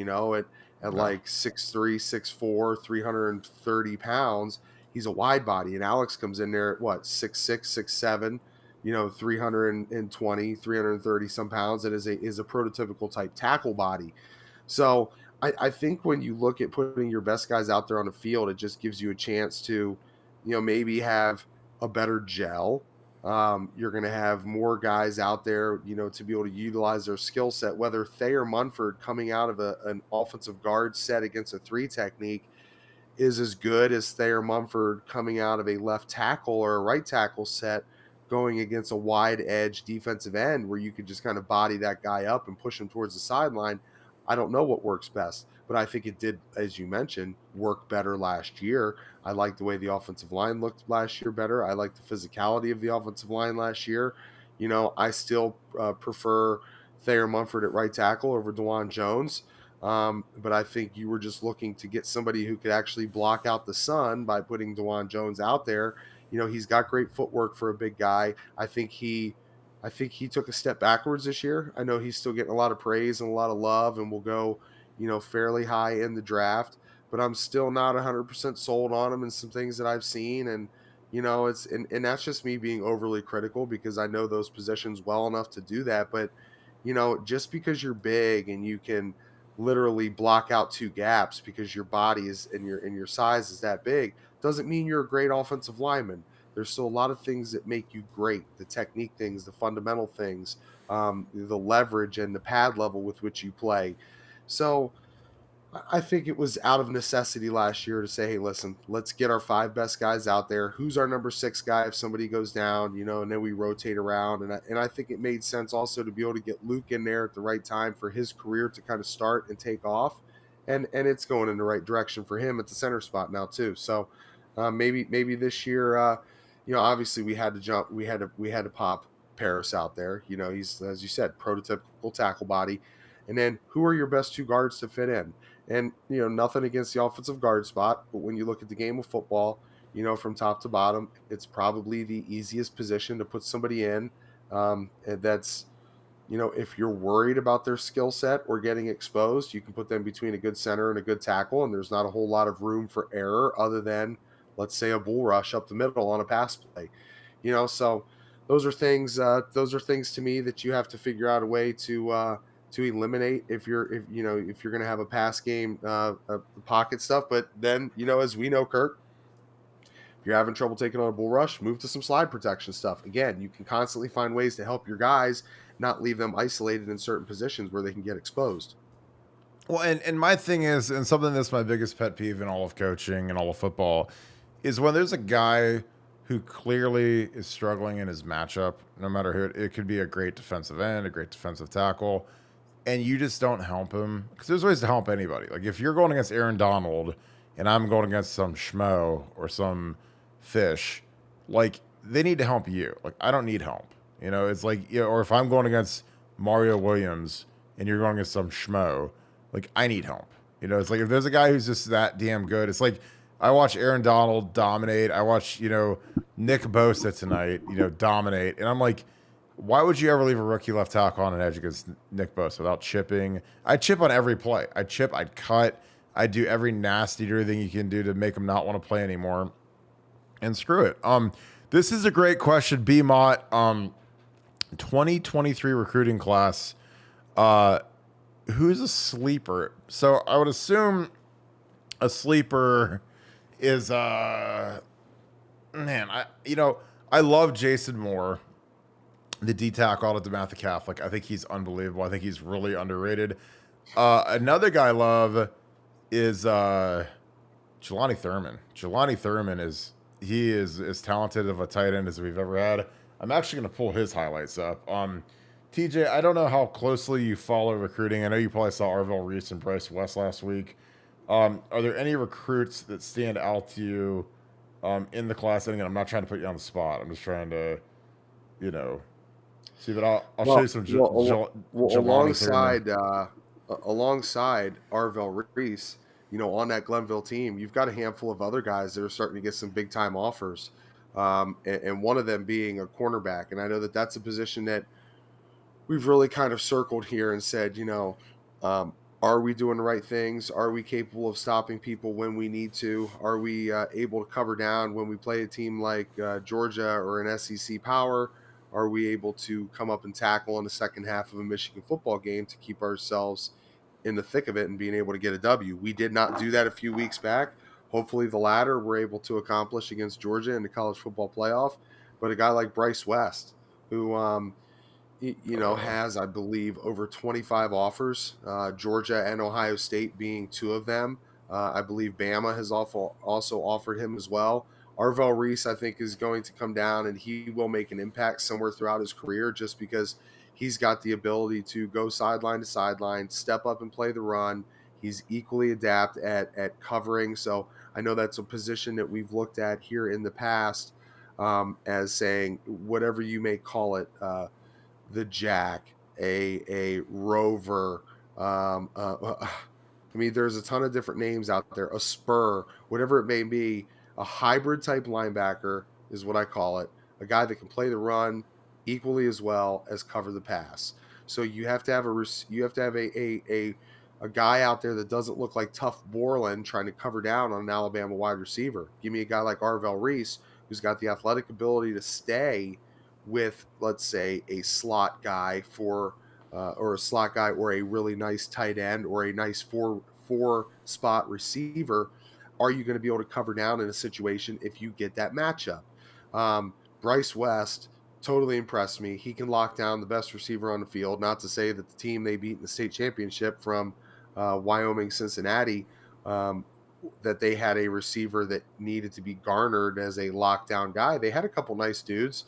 At like 6'3", 6'4", 330 pounds, he's a wide body, and Alex comes in there at what 6'6", 6'7", 320, 330 some pounds. It is a prototypical type tackle body. So I think when you look at putting your best guys out there on the field, it just gives you a chance to, maybe have a better gel. You're going to have more guys out there, to be able to utilize their skill set, whether Thayer Munford coming out of an offensive guard set against a 3 technique is as good as Thayer Munford coming out of a left tackle or a right tackle set going against a wide edge defensive end where you could just kind of body that guy up and push him towards the sideline. I don't know what works best, but I think it did, as you mentioned, work better last year. I like the way the offensive line looked last year better. I like the physicality of the offensive line last year. I still prefer Thayer Munford at right tackle over DeWan Jones. But I think you were just looking to get somebody who could actually block out the sun by putting DeWan Jones out there. He's got great footwork for a big guy. I think he took a step backwards this year. I know he's still getting a lot of praise and a lot of love and will go, fairly high in the draft, but I'm still not 100% sold on him and some things that I've seen. And, and that's just me being overly critical because I know those positions well enough to do that. But, just because you're big and you can literally block out 2 gaps because your body is and your size is that big, doesn't mean you're a great offensive lineman. There's still a lot of things that make you great, the technique things, the fundamental things, the leverage and the pad level with which you play. So I think it was out of necessity last year to say, hey, listen, let's get our 5 best guys out there. Who's our number 6 guy if somebody goes down, and then we rotate around. And I think it made sense also to be able to get Luke in there at the right time for his career to kind of start and take off. And it's going in the right direction for him at the center spot now too. So maybe this year, obviously we had to pop Paris out there. He's, as you said, prototypical tackle body. And then who are your best 2 guards to fit in? And, nothing against the offensive guard spot, but when you look at the game of football, from top to bottom, it's probably the easiest position to put somebody in. And that's, if you're worried about their skill set or getting exposed, you can put them between a good center and a good tackle, and there's not a whole lot of room for error other than, let's say, a bull rush up the middle on a pass play. So those are things to me that you have to figure out a way to eliminate if you're going to have a pass game, pocket stuff. But then, as we know, Kirk, if you're having trouble taking on a bull rush, move to some slide protection stuff. Again, you can constantly find ways to help your guys, not leave them isolated in certain positions where they can get exposed. Well, and my thing is, and something that's my biggest pet peeve in all of coaching and all of football, is when there's a guy who clearly is struggling in his matchup, no matter who it could be a great defensive end, a great defensive tackle, and you just don't help him. Because there's ways to help anybody. Like if you're going against Aaron Donald and I'm going against some schmo or some fish, like they need to help you. Like I don't need help. It's like, or if I'm going against Mario Williams and you're going against some schmo, like I need help. It's like if there's a guy who's just that damn good, it's like I watch Aaron Donald dominate. I watch, Nick Bosa tonight, dominate. And I'm like, why would you ever leave a rookie left tackle on an edge against Nick Bosa without chipping? I chip on every play. I chip, I'd cut, I'd do every nasty dirty thing you can do to make him not want to play anymore. And screw it. This is a great question, B Mott. 2023 recruiting class. Who's a sleeper? So I would assume a sleeper is I love Jason Moore, the D tackle out of DeMatha Catholic. I think he's unbelievable. I think he's really underrated. Another guy I love is Jelani Thurman. Jelani Thurman is as talented of a tight end as we've ever had. I'm actually going to pull his highlights up. TJ, I don't know how closely you follow recruiting. I know you probably saw Arvell Reese and Bryce West last week. Are there any recruits that stand out to you in the class? And again, I'm not trying to put you on the spot. I'm just trying to, see. But I'll show you some. Alongside Arvell Reese, on that Glenville team, you've got a handful of other guys that are starting to get some big time offers, and one of them being a cornerback. And I know that that's a position that we've really kind of circled here and said, are we doing the right things? Are we capable of stopping people when we need to? Are we able to cover down when we play a team like Georgia or an SEC Power? Are we able to come up and tackle in the second half of a Michigan football game to keep ourselves in the thick of it and being able to get a W? We did not do that a few weeks back. Hopefully the latter we're able to accomplish against Georgia in the college football playoff. But a guy like Bryce West, who has, I believe, over 25 offers, Georgia and Ohio State being 2 of them. I believe Bama has also offered him as well. Arvell Reese, I think, is going to come down, and he will make an impact somewhere throughout his career just because he's got the ability to go sideline to sideline, step up and play the run. He's equally adept at covering. So I know that's a position that we've looked at here in the past as saying, whatever you may call it, the jack, a rover. There's a ton of different names out there. A spur, whatever it may be. A hybrid type linebacker is what I call it. A guy that can play the run equally as well as cover the pass. So you have to have a guy out there that doesn't look like Tough Borland trying to cover down on an Alabama wide receiver. Give me a guy like Arvell Reese who's got the athletic ability to stay with, let's say, a slot guy for or a slot guy or a really nice tight end or a nice four spot receiver, are you going to be able to cover down in a situation if you get that matchup? Bryce West totally impressed me. He can lock down the best receiver on the field. Not to say that the team they beat in the state championship from Wyoming, Cincinnati, that they had a receiver that needed to be garnered as a lockdown guy. They had a couple nice dudes.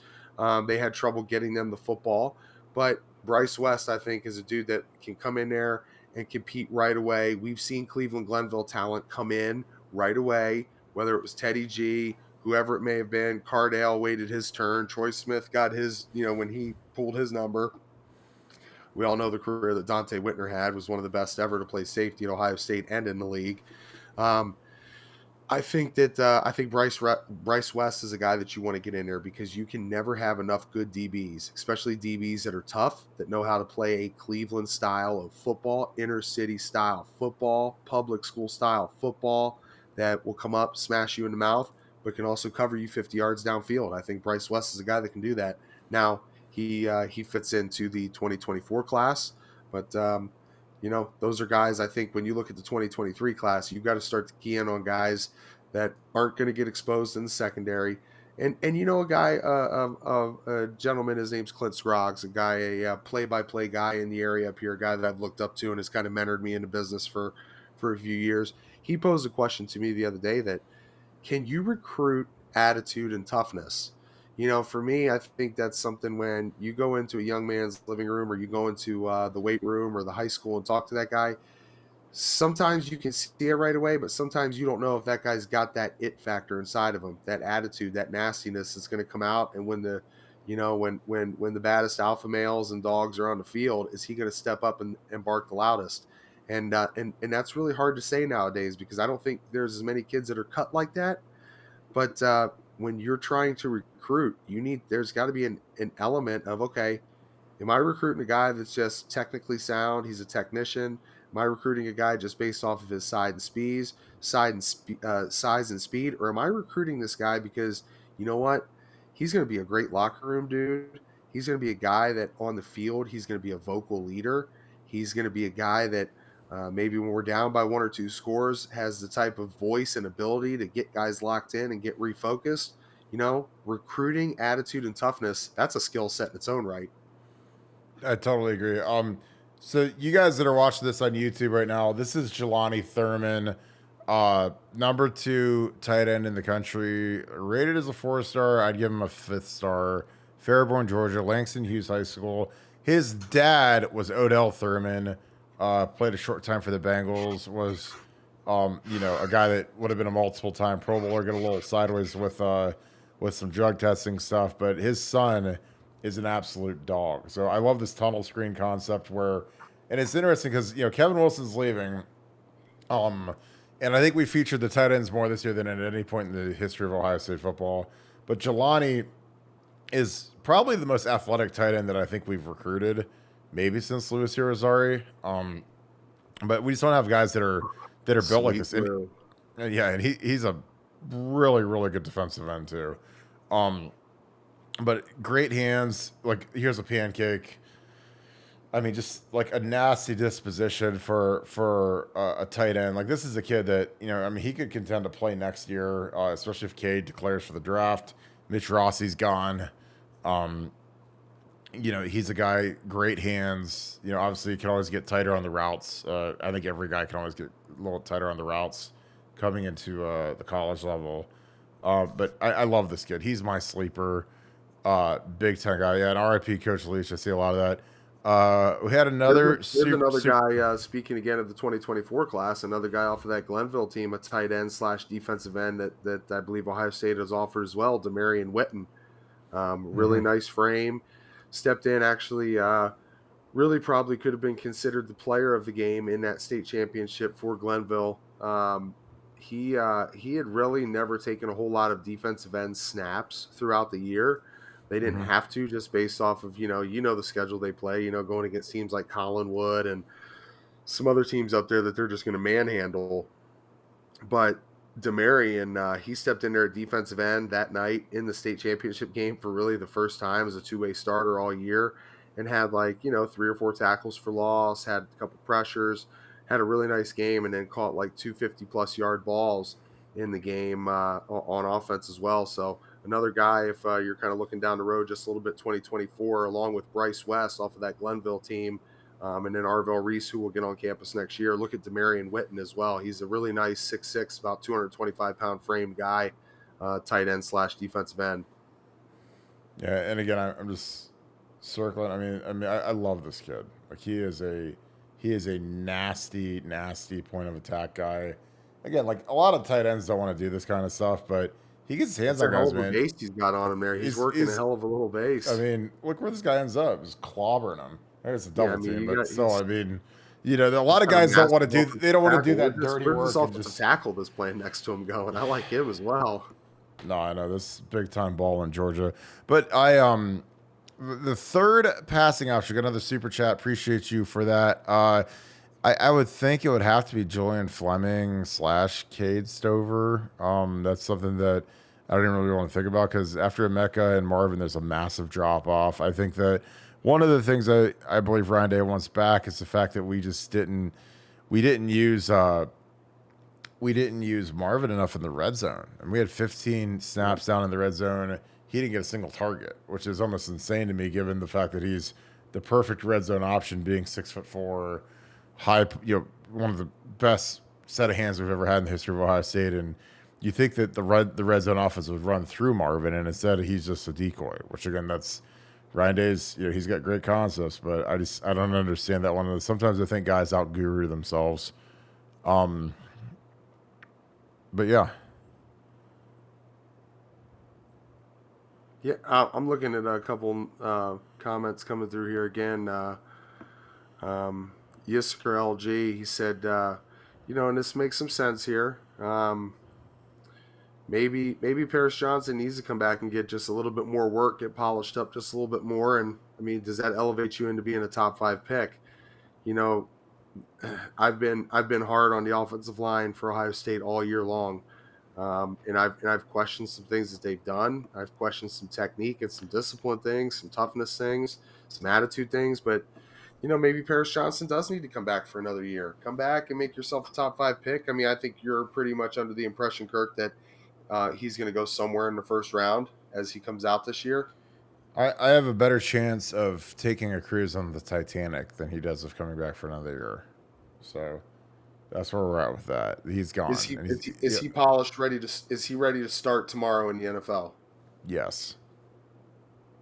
They had trouble getting them the football, but Bryce West, I think, is a dude that can come in there and compete right away. We've seen Cleveland Glenville talent come in right away, whether it was Teddy G, whoever it may have been. Cardale waited his turn. Troy Smith got his, when he pulled his number. We all know the career that Dante Whitner had, was one of the best ever to play safety at Ohio State and in the league. I think Bryce West is a guy that you want to get in there because you can never have enough good DBs, especially DBs that are tough, that know how to play a Cleveland style of football, inner city style football, public school style football, that will come up, smash you in the mouth, but can also cover you 50 yards downfield. I think Bryce West is a guy that can do that. Now, he fits into the 2024 class, but those are guys, I think when you look at the 2023 class, you've got to start to key in on guys that aren't going to get exposed in the secondary. And a gentleman, his name's Clint Scroggs, a play-by-play guy in the area up here, a guy that I've looked up to and has kind of mentored me into business for a few years. He posed a question to me the other day that, can you recruit attitude and toughness? For me, I think that's something when you go into a young man's living room or you go into the weight room or the high school and talk to that guy, sometimes you can see it right away, but sometimes you don't know if that guy's got that it factor inside of him, that attitude, that nastiness that's going to come out. And when the baddest alpha males and dogs are on the field, is he going to step up and bark the loudest? And that's really hard to say nowadays because I don't think there's as many kids that are cut like that. But when you're trying to recruit, there's got to be an element of, okay, am I recruiting a guy that's just technically sound? He's a technician. Am I recruiting a guy just based off of his size and speed, or am I recruiting this guy because you know what? He's going to be a great locker room dude. He's going to be a guy that on the field, he's going to be a vocal leader. He's going to be a guy that maybe when we're down by one or two scores, has the type of voice and ability to get guys locked in and get refocused. Recruiting, attitude, and toughness, that's a skill set in its own right. I totally agree. So you guys that are watching this on YouTube right now, this is Jelani Thurman, number 2 tight end in the country, rated as a 4-star. I'd give him a 5th star. Fairborn, Georgia, Langston Hughes High School. His dad was Odell Thurman. Played a short time for the Bengals. Was, a guy that would have been a multiple-time Pro Bowler. Got a little sideways with some drug testing stuff, but his son is an absolute dog. So I love this tunnel screen concept and it's interesting because Kevin Wilson's leaving, and I think we featured the tight ends more this year than at any point in the history of Ohio State football. But Jelani is probably the most athletic tight end that I think we've recruited, maybe since Louis Irizarry. But we just don't have guys that are built like this. And he's a really, really good defensive end too. But great hands. Like, here's a pancake. I mean, just like a nasty disposition for a tight end. Like, this is a kid that he could contend to play next year, especially if Cade declares for the draft. Mitch Rossi's gone. He's a guy, great hands. Obviously, you can always get tighter on the routes. I think every guy can always get a little tighter on the routes coming into the college level. But I love this kid. He's my sleeper. Big time guy. Yeah, and RIP Coach Leach. I see a lot of that. We had another guy, speaking again of the 2024 class, another guy off of that Glenville team, a tight end / defensive end that I believe Ohio State has offered as well, Demarion Witten. Really nice frame. Stepped in, actually, really probably could have been considered the player of the game in that state championship for Glenville. He had really never taken a whole lot of defensive end snaps throughout the year. They didn't have to, just based off of, the schedule they play, going against teams like Collinwood and some other teams up there that they're just going to manhandle. But Demarion, he stepped in there at defensive end that night in the state championship game for really the first time as a two-way starter all year. and had 3 or 4 tackles for loss, had a couple pressures, had a really nice game, and then caught like 250+ yard balls in the game on offense as well. So another guy, if you're kind of looking down the road just a little bit, 2024, along with Bryce West off of that Glenville team, and then Arvell Reese, who will get on campus next year. Look at Demarion Witten as well. He's a really nice 6'6", about 225-pound frame guy, tight end / defensive end. Yeah, and again, I'm just circling. I love this kid. Like he is a nasty point of attack guy. Again, like a lot of tight ends don't want to do this kind of stuff, but he gets his hands on guys, man. Base he's got on him there. He's working a hell of a little base. I mean, look where this guy ends up. Just clobbering him. It's a double team, but still, a lot of guys don't want to do. They don't want to do that dirty work. Where's this tackle that's playing next to him going? I like him as well. No, I know this big time ball in Georgia, but the third passing option. Got another super chat. Appreciate you for that. I would think it would have to be Julian Fleming / Cade Stover. That's something that I don't even really want to think about because after Emeka and Marvin, there's a massive drop off. I think that one of the things I believe Ryan Day wants back is the fact that we didn't use Marvin enough in the red zone, and we had 15 snaps down in the red zone. He didn't get a single target, which is almost insane to me, given the fact that he's the perfect red zone option, being 6'4", high, one of the best set of hands we've ever had in the history of Ohio State. And you think that the red zone offense would run through Marvin, and instead he's just a decoy. Which again, that's Ryan Day's. He's got great concepts, but I don't understand that one. Sometimes I think guys out guru themselves. But yeah. Yeah, I'm looking at a couple comments coming through here again. Yisker LG, he said, and this makes some sense here. Maybe Paris Johnson needs to come back and get just a little bit more work, get polished up just a little bit more. And I mean, does that elevate you into being a top 5 pick? I've been hard on the offensive line for Ohio State all year long. And I've questioned some things that they've done. I've questioned some technique and some discipline things, some toughness things, some attitude things. But, maybe Paris Johnson does need to come back for another year. Come back and make yourself a top 5 pick. I mean, I think you're pretty much under the impression, Kirk, that he's going to go somewhere in the first round as he comes out this year. I have a better chance of taking a cruise on the Titanic than he does of coming back for another year. So that's where we're at with that. He's gone. Is he polished? Is he ready to start tomorrow in the NFL? Yes.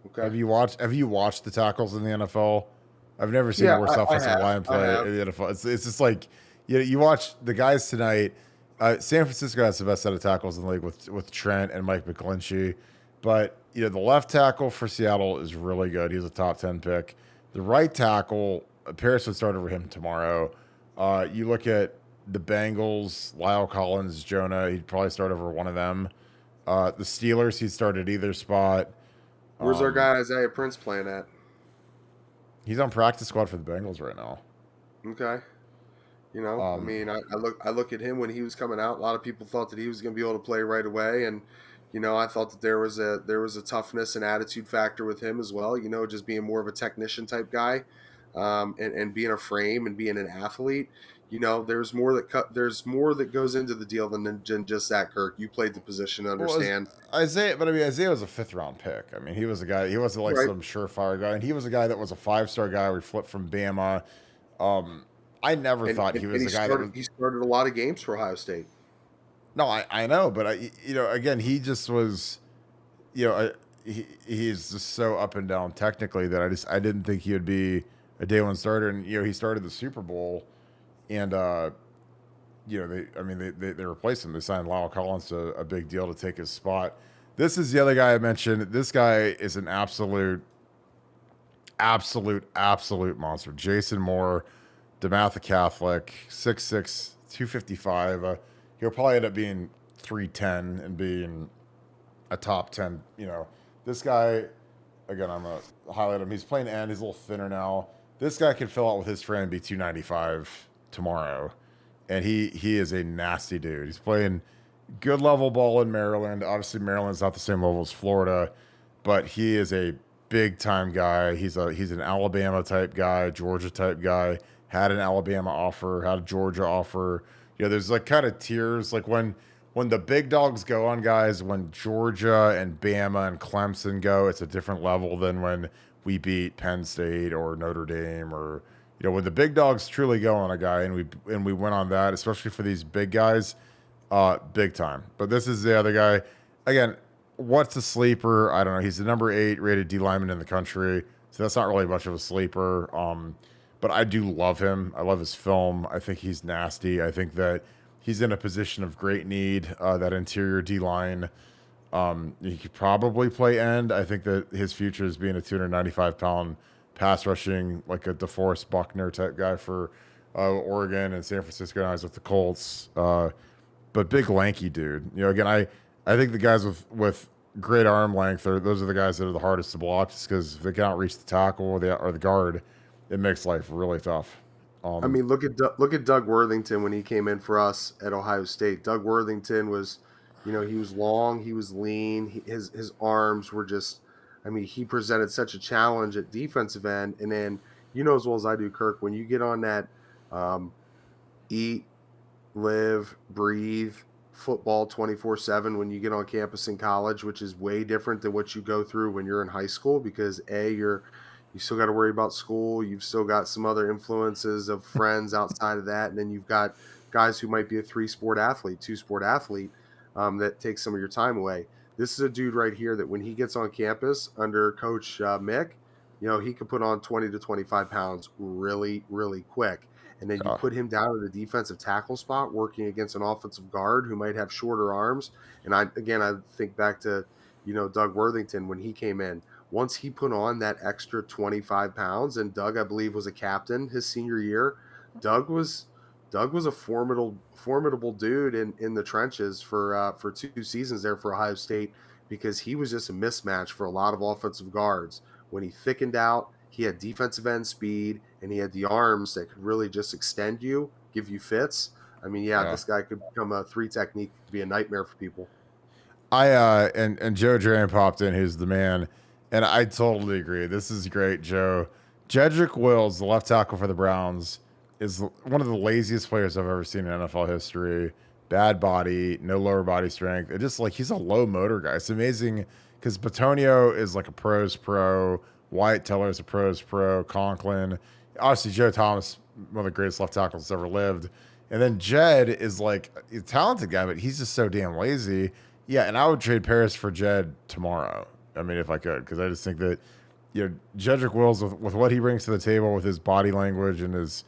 Okay. Have you watched the tackles in the NFL? I've never seen a more offensive line play in the NFL. It's just like you watch the guys tonight. San Francisco has the best set of tackles in the league with Trent and Mike McGlinchey. But the left tackle for Seattle is really good. He's a top 10 pick. The right tackle, Paris would start over him tomorrow. You look at the Bengals, Lyle Collins, Jonah, he'd probably start over one of them. The Steelers, he'd start at either spot. Where's our guy Isaiah Prince playing at? He's on practice squad for the Bengals right now. Okay. I mean, I look at him when he was coming out. A lot of people thought that he was going to be able to play right away, and I thought that there was a toughness and attitude factor with him as well. Just being more of a technician type guy, and being a frame and being an athlete. There's more that goes into the deal than just that. Kirk, you played the position, understand. Well, Isaiah was a 5th round pick. I mean, he was a guy. He wasn't like some surefire guy, and he was a guy that was a 5-star guy. We flipped from Bama. I never thought he was a guy he started a lot of games for Ohio State. No, I know, but again, he just was, he's just so up and down technically that I didn't think he would be a day 1 starter. And he started the Super Bowl, and they replaced him. They signed Lyle Collins to a big deal to take his spot. This is the other guy I mentioned. This guy is an absolute monster. Jason Moore, DeMatha Catholic, 6'6", 255. He'll probably end up being 310 and being a top 10. This guy, again, I'm going to highlight him. He's playing end. He's a little thinner now. This guy can fill out with his friend and be 295 tomorrow. And he is a nasty dude. He's playing good level ball in Maryland. Obviously, Maryland's not the same level as Florida, but he is a big time guy. He's an Alabama type guy, Georgia type guy. Had an Alabama offer, had a Georgia offer. You know, there's like kind of tiers. Like when the big dogs go on guys, when Georgia and Bama and Clemson go, it's a different level than when we beat Penn State or Notre Dame, or you know, when the big dogs truly go on a guy and we went on that, especially for these big guys, big time. But this is the other guy. Again, what's a sleeper? I don't know. He's the number 8 rated D lineman in the country, so that's not really much of a sleeper. But I do love him. I love his film. I think he's nasty. I think that he's in a position of great need. That interior D line. He could probably play end. I think that his future is being a 295-pound pass rushing, like a DeForest Buckner type guy for Oregon and San Francisco guys with the Colts. But big lanky dude. You know, again, I think the guys with great arm length those are the guys that are the hardest to block, just because if they can't reach the tackle or the guard, it makes life really tough. I mean, look at Doug Worthington when he came in for us at Ohio State. Doug Worthington was, you know, he was long, he was lean, his arms were just, I mean, he presented such a challenge at defensive end. And then, you know as well as I do, Kirk, when you get on that eat, live, breathe football 24/7 when you get on campus in college, which is way different than what you go through when you're in high school, because you still got to worry about school. You've still got some other influences of friends outside of that. And then you've got guys who might be a 3-sport athlete, 2-sport athlete that takes some of your time away. This is a dude right here that when he gets on campus under Coach Mick, you know, he could put on 20 to 25 pounds really, really quick. And then you put him down at a defensive tackle spot working against an offensive guard who might have shorter arms. And I think back to, you know, Doug Worthington when he came in. Once he put on that extra 25 pounds, and Doug, I believe, was a captain his senior year, Doug was a formidable dude in the trenches for 2 seasons there for Ohio State, because he was just a mismatch for a lot of offensive guards. When he thickened out, he had defensive end speed, and he had the arms that could really just extend you, give you fits. I mean, this guy could become a 3 technique, be a nightmare for people. And Joe Drain popped in, who's the man. And I totally agree. This is great, Joe. Jedrick Wills, the left tackle for the Browns, is one of the laziest players I've ever seen in NFL history. Bad body, no lower body strength. It just like he's a low motor guy. It's amazing because Batonio is like a pro's pro. Wyatt Teller's a pro's pro. Conklin. Obviously, Joe Thomas, one of the greatest left tackles that's ever lived. And then Jed is like a talented guy, but he's just so damn lazy. Yeah, and I would trade Paris for Jed tomorrow. I mean, if I could, because I just think that, you know, Jedrick Wills, with what he brings to the table with his body language and his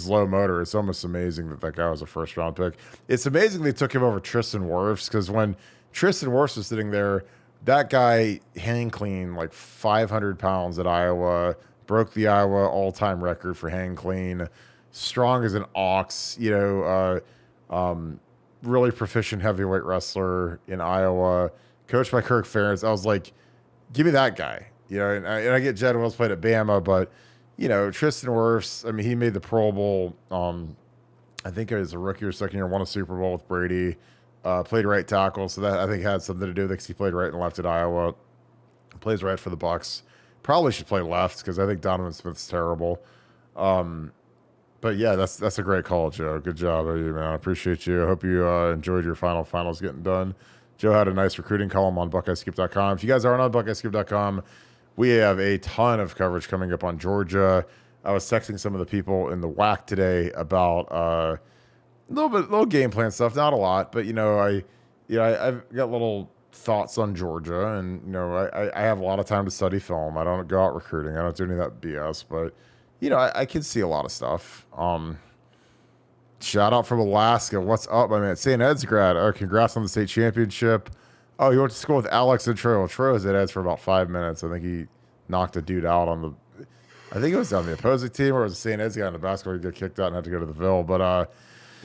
low motor, it's almost amazing that guy was a first-round pick. It's amazing they took him over Tristan Wirfs, because when Tristan Wirfs was sitting there, that guy hang clean like 500 pounds at Iowa, broke the Iowa all-time record for hang clean, strong as an ox, you know, really proficient heavyweight wrestler in Iowa, coached by Kirk Ferentz. I was like, give me that guy, you know. And I get Jed Wills played at Bama, but you know, Tristan Wirfs, I mean, he made the Pro Bowl. I think it was a rookie or second year, won a Super Bowl with Brady. Played right tackle, so that I think had something to do with it, because he played right and left at Iowa. Plays right for the Bucks. Probably should play left, because I think Donovan Smith's terrible. But yeah, that's a great call, Joe. Good job, man. I appreciate you. I hope you enjoyed your finals getting done. Joe had a nice recruiting column on BuckeyeScoop.com. If you guys aren't on BuckeyeScoop.com, we have a ton of coverage coming up on Georgia. I was texting some of the people in the WAC today about little game plan stuff, not a lot, but I've got little thoughts on Georgia, and I have a lot of time to study film. I don't go out recruiting. I don't do any of that BS, but I can see a lot of stuff. Shout out from Alaska. What's up, my man? St. Ed's grad. Oh, congrats on the state championship. Oh, he went to school with Alex and Troy. Well, Troy was at Ed's for about 5 minutes. I think he knocked a dude out on I think it was on the opposing team, or it was a St. Ed's guy in the basketball. He got kicked out and had to go to the Ville. But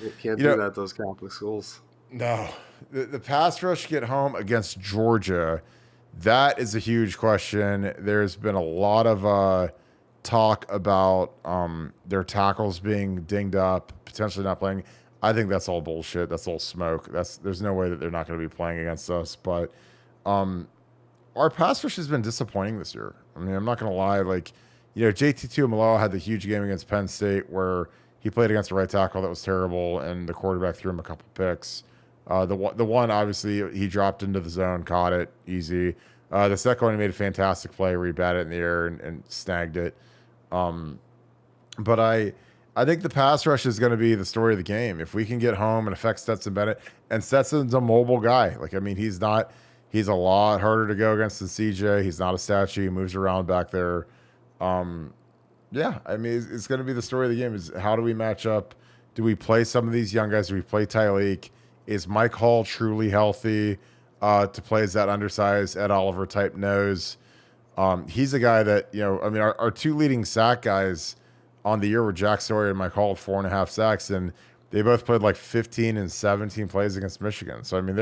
you can't do that at those Catholic schools. No. The pass rush get home against Georgia, that is a huge question. There's been a lot of talk about their tackles being dinged up, potentially not playing. I think that's all bullshit. That's all smoke. There's no way that they're not going to be playing against us. But our pass rush has been disappointing this year. I mean, I'm not going to lie. Like, JT Tuimoloau had the huge game against Penn State where he played against a right tackle that was terrible, and the quarterback threw him a couple picks. The one, obviously, he dropped into the zone, caught it easy. The second one, he made a fantastic play where he batted it in the air and snagged it. But I think the pass rush is going to be the story of the game. If we can get home and affect Stetson Bennett, and Stetson's a mobile guy. Like, I mean, he's a lot harder to go against than CJ. He's not a statue. He moves around back there. Yeah, I mean, it's going to be the story of the game is how do we match up? Do we play some of these young guys? Do we play Tyleek? Is Mike Hall truly healthy to play as that undersized Ed Oliver type nose? He's a guy that, I mean, our two leading sack guys on the year were Jack Sawyer and Mike Hall with 4.5 sacks, and they both played like 15 and 17 plays against Michigan. So, I mean,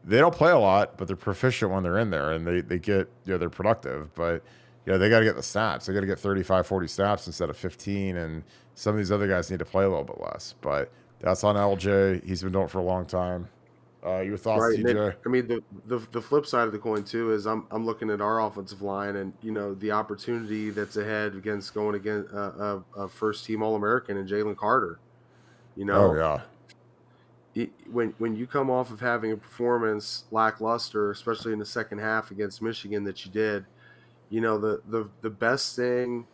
they don't play a lot, but they're proficient when they're in there, and they get, they're productive. But, they got to get the snaps. They got to get 35, 40 snaps instead of 15, and some of these other guys need to play a little bit less. But that's on LJ. He's been doing it for a long time. Your thoughts, Right. TJ? I mean, the flip side of the coin too is I'm looking at our offensive line and the opportunity that's ahead against going against a first team All American and Jalen Carter. Oh yeah. When you come off of having a performance lackluster, especially in the second half against Michigan that you did, the best thing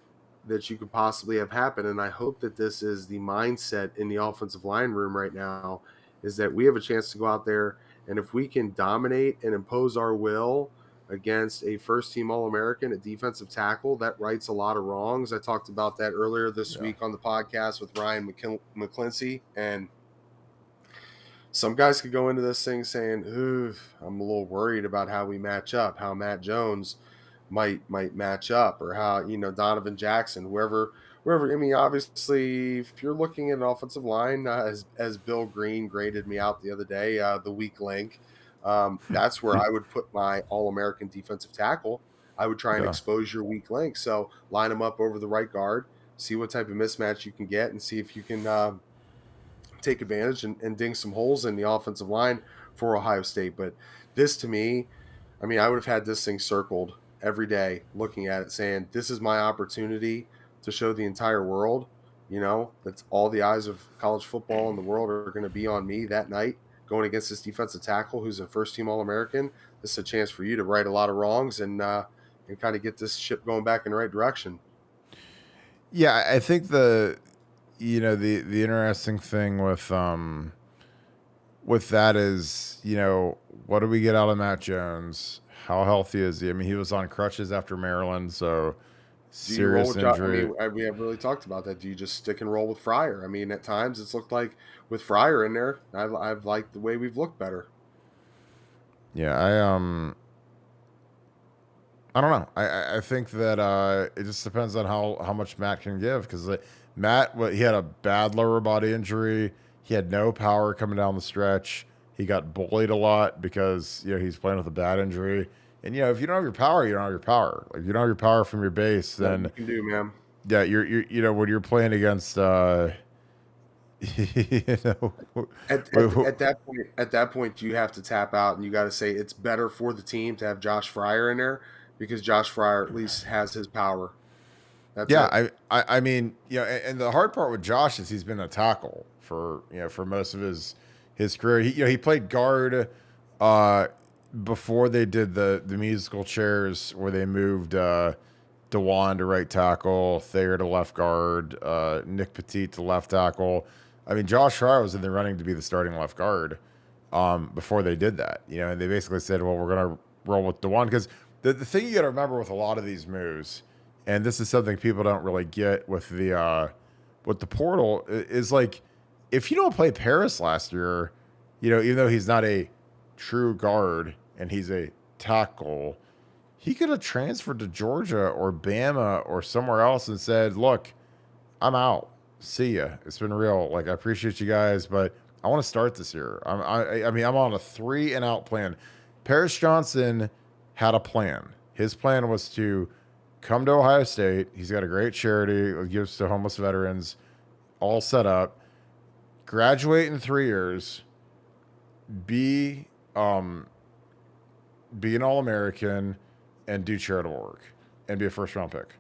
that you could possibly have happen, and I hope that this is the mindset in the offensive line room right now, is that we have a chance to go out there, and if we can dominate and impose our will against a first-team All-American at defensive tackle, that rights a lot of wrongs. I talked about that earlier this week on the podcast with Ryan McClincy, and some guys could go into this thing saying, "Ooh, I'm a little worried about how we match up, how Matt Jones might match up, or how Donovan Jackson, whoever. I mean, obviously, if you're looking at an offensive line, as Bill Greene graded me out the other day, the weak link, that's where I would put my All-American defensive tackle. I would try and expose your weak link. So line them up over the right guard, see what type of mismatch you can get, and see if you can take advantage and ding some holes in the offensive line for Ohio State. But this, to me, I mean, I would have had this thing circled every day, looking at it, saying, this is my opportunity to show the entire world, that's all the eyes of college football in the world are going to be on me that night, going against this defensive tackle who's a first-team All-American. This is a chance for you to right a lot of wrongs and kind of get this ship going back in the right direction. Yeah, I think the interesting thing with that is, what do we get out of Matt Jones? How healthy is he? I mean, he was on crutches after Maryland, so serious injury. I mean, we haven't really talked about that. Do you just stick and roll with Fryer? I mean, at times it's looked like with Fryer in there, I've liked the way we've looked better. Yeah, I don't know. I think that it just depends on how much Matt can give, because Matt, he had a bad lower body injury. He had no power coming down the stretch. He got bullied a lot because he's playing with a bad injury. And if you don't have your power, you don't have your power. Like, you don't have your power from your base, then you can do, man. Yeah, you're when you're playing against at that point you have to tap out, and you got to say it's better for the team to have Josh Fryer in there, because Josh Fryer at least has his power. That's it. I mean, and the hard part with Josh is he's been a tackle for most of his career. He played guard before they did the musical chairs where they moved DeJuan to right tackle, Thayer to left guard, Nick Petit to left tackle. I mean, Josh Fryer was in the running to be the starting left guard before they did that. And they basically said, well, we're going to roll with DeJuan, because the thing you got to remember with a lot of these moves, and this is something people don't really get with the portal, is like, if you don't play Paris last year, even though he's not a true guard and he's a tackle, he could have transferred to Georgia or Bama or somewhere else and said, look, I'm out. See ya. It's been real. Like, I appreciate you guys, but I want to start this year. I mean, I'm on a 3-and-out plan. Paris Johnson had a plan. His plan was to come to Ohio State. He's got a great charity, gives to homeless veterans, all set up. Graduate in 3 years. Be be an All-American, and do charitable work, and be a first-round pick.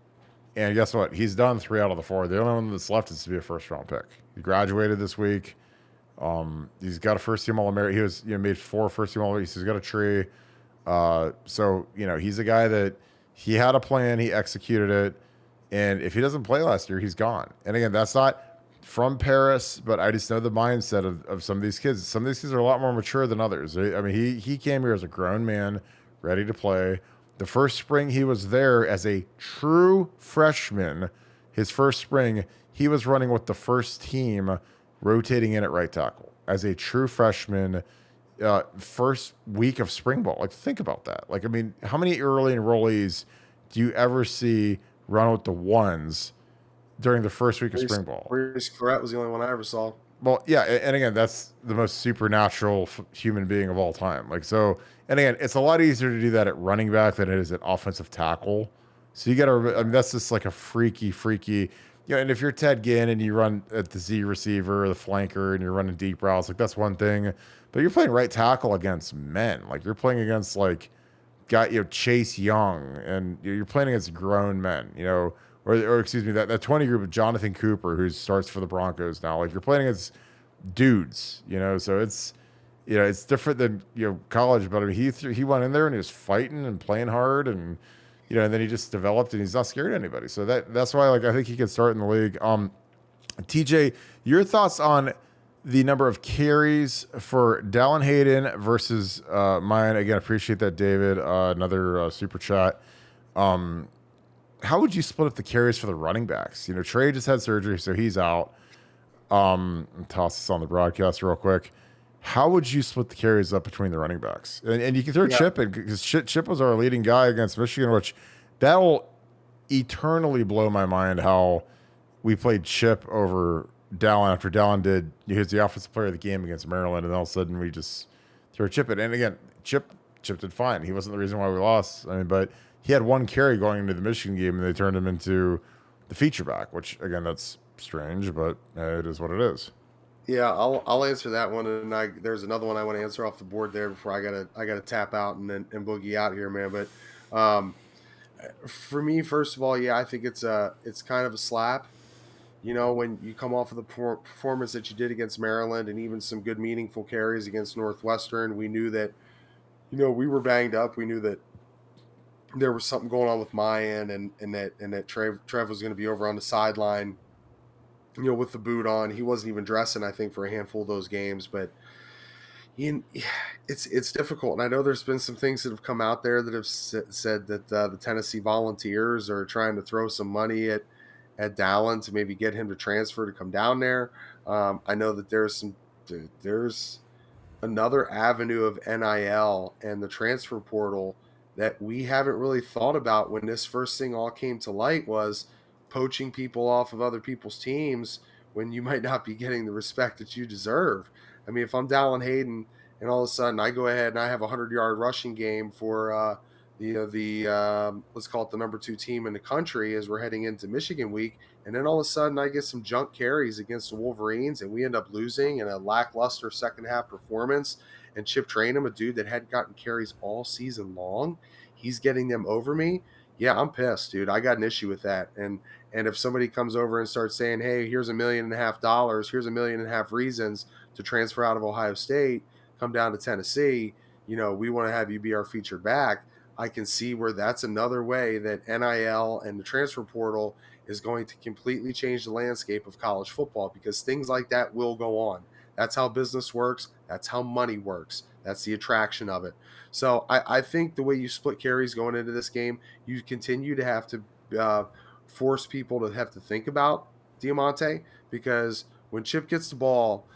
And guess what? He's done 3 out of the 4. The only one that's left is to be a first-round pick. He graduated this week. He's got a first-team All-American. He was made 4 first-team All-Americans. He's got a tree. So he's a guy that he had a plan. He executed it. And if he doesn't play last year, he's gone. And again, that's not from Paris, but I just know the mindset of some of these kids. Some of these kids are a lot more mature than others. I mean, he came here as a grown man, ready to play. The first spring he was there as a true freshman, his first spring, he was running with the first team, rotating in at right tackle as a true freshman. First week of spring ball. Like, think about that. Like, I mean, how many early enrollees do you ever see run with the ones during the first week of spring ball? Reese Corrett was the only one I ever saw. Well, yeah, and again, that's the most supernatural human being of all time. Like, so, and again, it's a lot easier to do that at running back than it is at offensive tackle. So you got to, I mean, that's just like a freaky. And if you're Ted Ginn and you run at the Z receiver or the flanker and you're running deep routes, like that's one thing. But you're playing right tackle against men. Like you're playing against Chase Young, and you're playing against grown men, or excuse me, that 20 group of Jonathan Cooper, who starts for the Broncos now. Like you're playing against dudes, so it's different than college. But I mean, he went in there and he was fighting and playing hard, and and then he just developed and he's not scared of anybody. So that's why I think he could start in the league. TJ, your thoughts on the number of carries for Dallin Hayden versus mine? Again, appreciate that, David. Another super chat. How would you split up the carries for the running backs? Trey just had surgery, so he's out. Toss this on the broadcast real quick. How would you split the carries up between the running backs? And you can throw Chip in, because Chip was our leading guy against Michigan, which that will eternally blow my mind how we played Chip over Dallin after Dallin he was the offensive player of the game against Maryland, and all of a sudden we just throw Chip in. And again, Chip did fine. He wasn't the reason why we lost. I mean, but he had 1 carry going into the Michigan game, and they turned him into the feature back, which again, that's strange, but it is what it is. Yeah, I'll answer that one, and there's another one I want to answer off the board there before I gotta tap out and boogie out here, man. But for me, first of all, yeah, I think it's kind of a slap. When you come off of the performance that you did against Maryland and even some good meaningful carries against Northwestern, we knew that we were banged up. We knew that there was something going on with my end, and that Trev was going to be over on the sideline, with the boot on. He wasn't even dressing, I think, for a handful of those games. But it's difficult. And I know there's been some things that have come out there that have said that the Tennessee Volunteers are trying to throw some money at Dallin to maybe get him to transfer to come down there. I know that there's another avenue of NIL and the transfer portal that we haven't really thought about when this first thing all came to light, was poaching people off of other people's teams when you might not be getting the respect that you deserve. I mean, if I'm Dallin Hayden and all of a sudden I go ahead and I have a 100-yard rushing game for let's call it the number 2 team in the country as we're heading into Michigan week, and then all of a sudden I get some junk carries against the Wolverines and we end up losing in a lackluster second half performance, and Chip Trainum, a dude that hadn't gotten carries all season long, he's getting them over me. Yeah, I'm pissed, dude. I got an issue with that. And if somebody comes over and starts saying, hey, here's $1.5 million, here's $1.5 million reasons to transfer out of Ohio State, come down to Tennessee, we want to have you be our featured back, I can see where that's another way that NIL and the transfer portal is going to completely change the landscape of college football, because things like that will go on. That's how business works. That's how money works. That's the attraction of it. So I think the way you split carries going into this game, you continue to have to force people to have to think about Diamante, because when Chip gets the ball,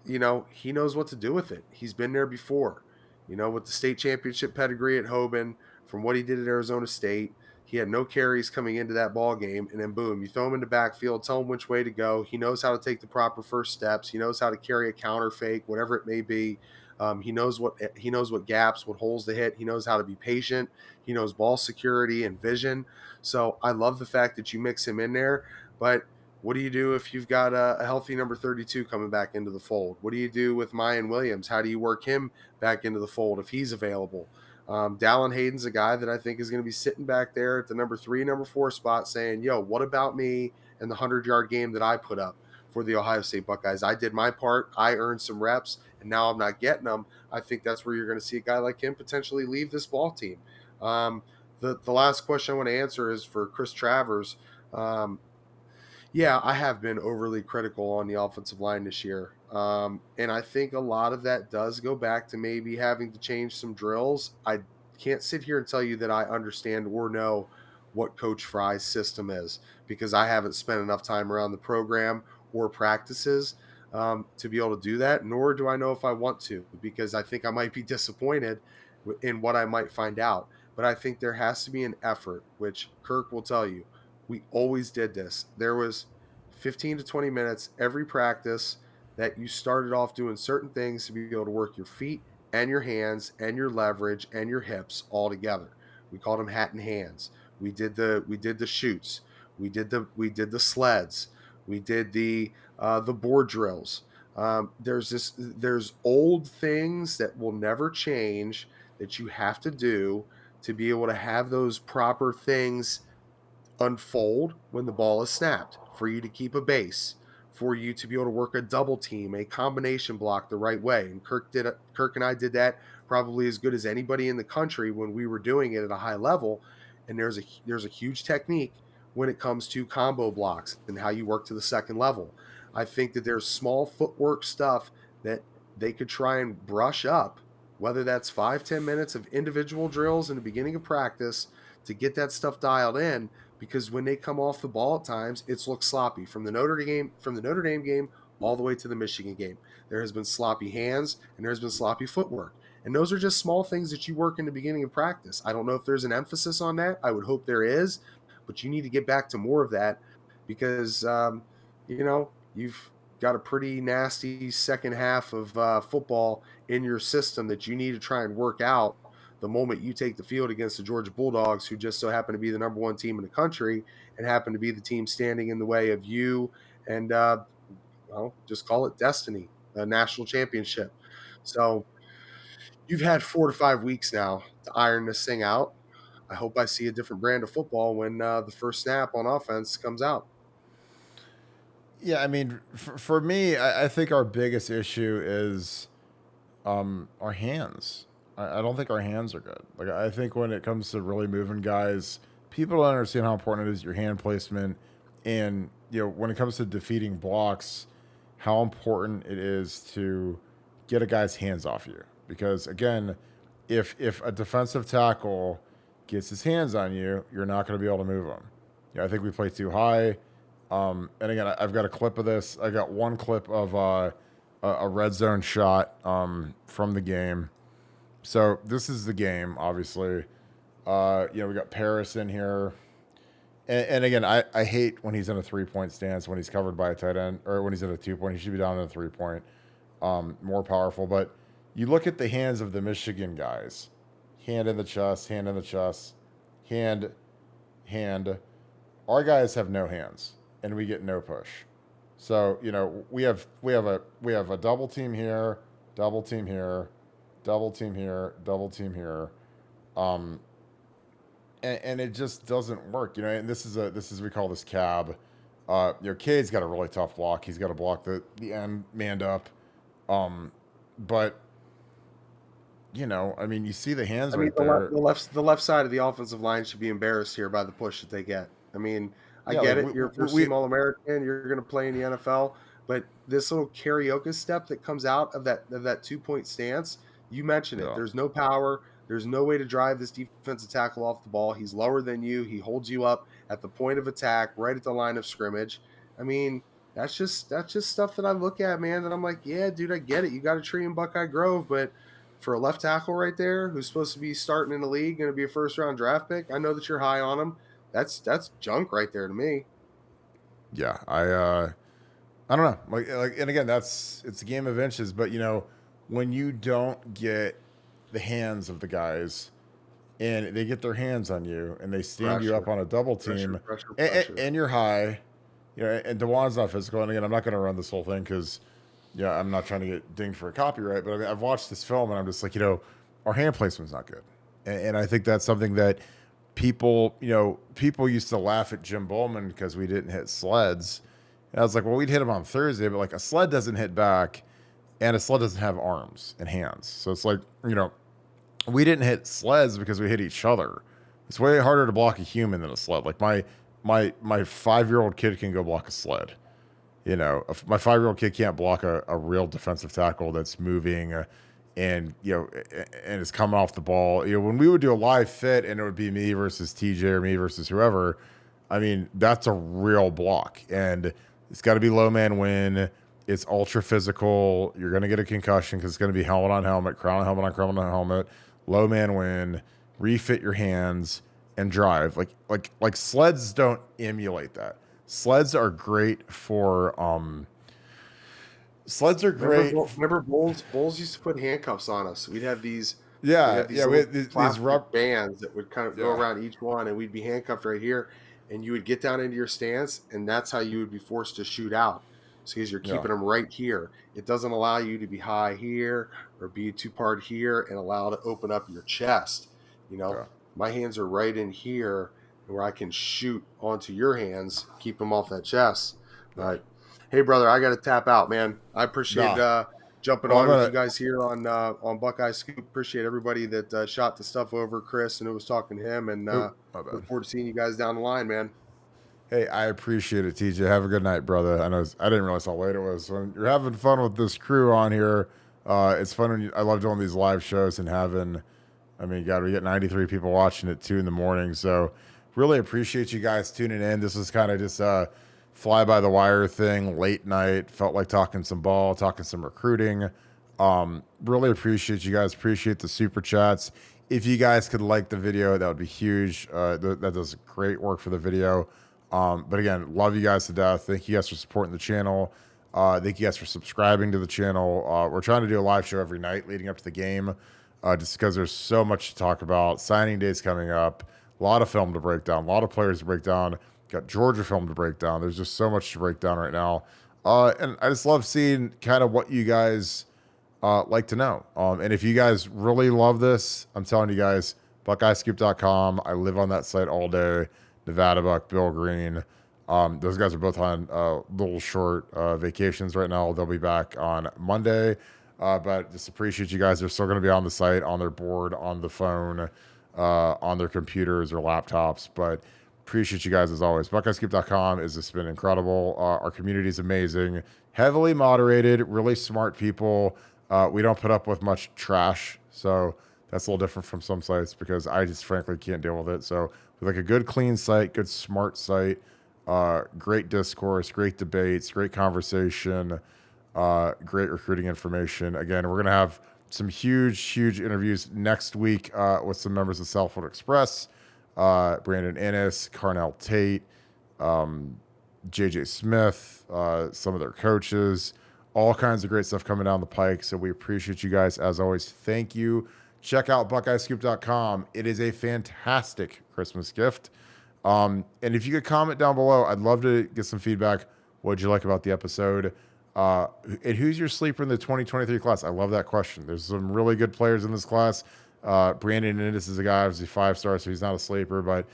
he knows what to do with it. He's been there before. With the state championship pedigree at Hoban, from what he did at Arizona State, he had no carries coming into that ball game, and then boom, you throw him in the backfield, tell him which way to go. He knows how to take the proper first steps. He knows how to carry a counter fake, whatever it may be. He knows what gaps, what holes to hit. He knows how to be patient. He knows ball security and vision. So I love the fact that you mix him in there. But What do you do if you've got a healthy number 32 coming back into the fold? What do you do with Mayan Williams? How do you work him back into the fold if he's available? Dallin Hayden's a guy that I think is going to be sitting back there at the number 3, number 4 spot saying, yo, what about me and the 100-yard game that I put up for the Ohio State Buckeyes? I did my part. I earned some reps, and now I'm not getting them. I think that's where you're going to see a guy like him potentially leave this ball team. The last question I want to answer is for Chris Travers. Yeah, I have been overly critical on the offensive line this year. And I think a lot of that does go back to maybe having to change some drills. I can't sit here and tell you that I understand or know what Coach Fry's system is because I haven't spent enough time around the program or practices to be able to do that, nor do I know if I want to because I think I might be disappointed in what I might find out. But I think there has to be an effort, which Kirk will tell you. We always did this. There was 15 to 20 minutes every practice that you started off doing certain things to be able to work your feet and your hands and your leverage and your hips all together. We called them hat and hands. We did the shoots. We did the sleds. We did the board drills. There's old things that will never change that you have to do to be able to have those proper things unfold when the ball is snapped, for you to keep a base, for you to be able to work a double team, a combination block the right way. And Kirk and I did that probably as good as anybody in the country when we were doing it at a high level. And there's a huge technique when it comes to combo blocks and how you work to the second level. I think that there's small footwork stuff that they could try and brush up, whether that's 5-10 minutes of individual drills in the beginning of practice to get that stuff dialed in, because when they come off the ball at times, it's looked sloppy from the Notre Dame game all the way to the Michigan game. There has been sloppy hands and there's been sloppy footwork. And those are just small things that you work in the beginning of practice. I don't know if there's an emphasis on that. I would hope there is, but you need to get back to more of that because, you've got a pretty nasty second half of football in your system that you need to try and work out the moment you take the field against the Georgia Bulldogs, who just so happen to be the number 1 team in the country and happen to be the team standing in the way of you and, just call it destiny, a national championship. So you've had 4 to 5 weeks now to iron this thing out. I hope I see a different brand of football when the first snap on offense comes out. Yeah, I mean, for me, I think our biggest issue is our hands. I don't think our hands are good. Like, I think when it comes to really moving guys, people don't understand how important it is, your hand placement, and when it comes to defeating blocks, how important it is to get a guy's hands off you. Because again, if a defensive tackle gets his hands on you, you're not going to be able to move him. I think we play too high. And again, I've got a clip of this. I got one clip of a red zone shot from the game. So this is the game, obviously. We got Paris in here. And again, I hate when he's in a 3-point stance, when he's covered by a tight end, or when he's in a 2-point. He should be down in a 3-point, more powerful. But you look at the hands of the Michigan guys. Hand in the chest, hand in the chest, hand. Our guys have no hands, and we get no push. So, we have a double team here, double team here, double team here, double team here. And it just doesn't work, and this is we call this cab. Cade's got a really tough block. He's got to block the end manned up. But you see the hands right there. The left side of the offensive line should be embarrassed here by the push that they get. I mean, I get it. You're a first-team All-American. You're going to play in the NFL. But this little karaoke step that comes out of that 2-point stance, you mentioned it. Yeah. There's no power. There's no way to drive this defensive tackle off the ball. He's lower than you. He holds you up at the point of attack, right at the line of scrimmage. I mean, that's just stuff that I look at, man, and I'm like, yeah, dude, I get it. You got a tree in Buckeye Grove, but for a left tackle right there who's supposed to be starting in the league, going to be a first-round draft pick, I know that you're high on him. That's junk right there to me. Yeah, I don't know. Like, and again, it's a game of inches. But when you don't get the hands of the guys, and they get their hands on you, and they stand you up on a double team, and you're high, you know, and DeJuan's not physical. And again, I'm not going to run this whole thing because, yeah, I'm not trying to get dinged for a copyright. But I mean, I've watched this film and I'm just like, you know, our hand placement's not good, and I think that's something that people, you know, people used to laugh at Jim Bowman because we didn't hit sleds. And I was like, well, we'd hit him on Thursday, but like a sled doesn't hit back, and a sled doesn't have arms and hands. So it's like, you know, we didn't hit sleds because we hit each other. It's way harder to block a human than a sled. Like my 5-year-old kid can go block a sled. You know, my 5-year-old kid can't block a real defensive tackle that's moving and, you know, and is coming off the ball. You know, when we would do a live fit and it would be me versus TJ or me versus whoever, I mean, that's a real block. And it's got to be low man win. It's ultra physical. You're going to get a concussion because it's going to be helmet on helmet, crown on helmet on crown on helmet, low man win, refit your hands, and drive. Like sleds don't emulate that. Sleds are great for sleds are great. Remember Bulls used to put handcuffs on us. We'd have these We had these plastic bands that would kind of go around each one, and we'd be handcuffed right here, and you would get down into your stance, and that's how you would be forced to shoot out. So because you're keeping them right here. It doesn't allow you to be high here or be too part here and allow to open up your chest. You know, my hands are right in here where I can shoot onto your hands, keep them off that chest. But hey, brother, I got to tap out, man. I appreciate jumping on with you guys here on Buckeye Scoop. Appreciate everybody that shot the stuff over Chris and who was talking to him, and look forward to seeing you guys down the line, man. Hey, I appreciate it, TJ. Have a good night, brother. I didn't realize how late it was. When you're having fun with this crew on here, it's fun when I love doing these live shows and having, I mean, God, we get 93 people watching at 2 a.m. So really appreciate you guys tuning in. This is kind of just a fly by the wire thing, late night. Felt like talking some ball, talking some recruiting. Really appreciate you guys. Appreciate the super chats. If you guys could like the video, that would be huge. That does great work for the video. But again, love you guys to death. Thank you guys for supporting the channel. Thank you guys for subscribing to the channel. We're trying to do a live show every night leading up to the game, just because there's so much to talk about. Signing day's coming up. A lot of film to break down. A lot of players to break down. Got Georgia film to break down. There's just so much to break down right now. And I just love seeing kind of what you guys like to know. And if you guys really love this, I'm telling you guys, BuckeyeScoop.com. I live on that site all day. Nevadabuck, Bill Greene. Those guys are both on little short vacations right now. They'll be back on Monday. But just appreciate you guys. They're still going to be on the site, on their board, on the phone, on their computers or laptops. But appreciate you guys as always. BuckeyeScoop.com has just been incredible. Our community is amazing. Heavily moderated, really smart people. We don't put up with much trash. So that's a little different from some sites because I just frankly can't deal with it. So we like a good, clean site, good, smart site, great discourse, great debates, great conversation, great recruiting information. Again, we're going to have some huge interviews next week with some members of Southwood Express, Brandon Ennis, Carnell Tate, JJ Smith, some of their coaches, all kinds of great stuff coming down the pike. So we appreciate you guys as always. Thank you. Check out BuckeyeScoop.com. It is a fantastic Christmas gift. And if you could comment down below, I'd love to get some feedback. What did you like about the episode? And who's your sleeper in the 2023 class? I love that question. There's some really good players in this class. Brandon Ennis is a guy, obviously 5-star, so he's not a sleeper. But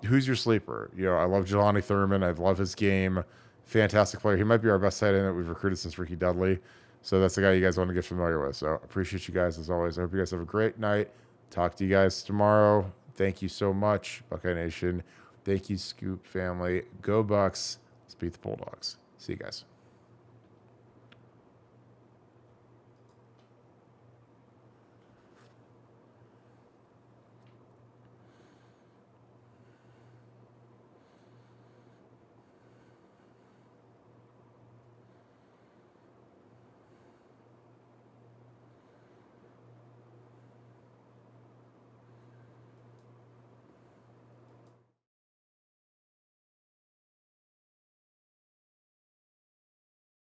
who's your sleeper? You know, I love Jelani Thurman. I love his game. Fantastic player. He might be our best tight end that we've recruited since Ricky Dudley. So that's the guy you guys want to get familiar with. So appreciate you guys as always. I hope you guys have a great night. Talk to you guys tomorrow. Thank you so much, Buckeye Nation. Thank you, Scoop family. Go Bucks. Let's beat the Bulldogs. See you guys.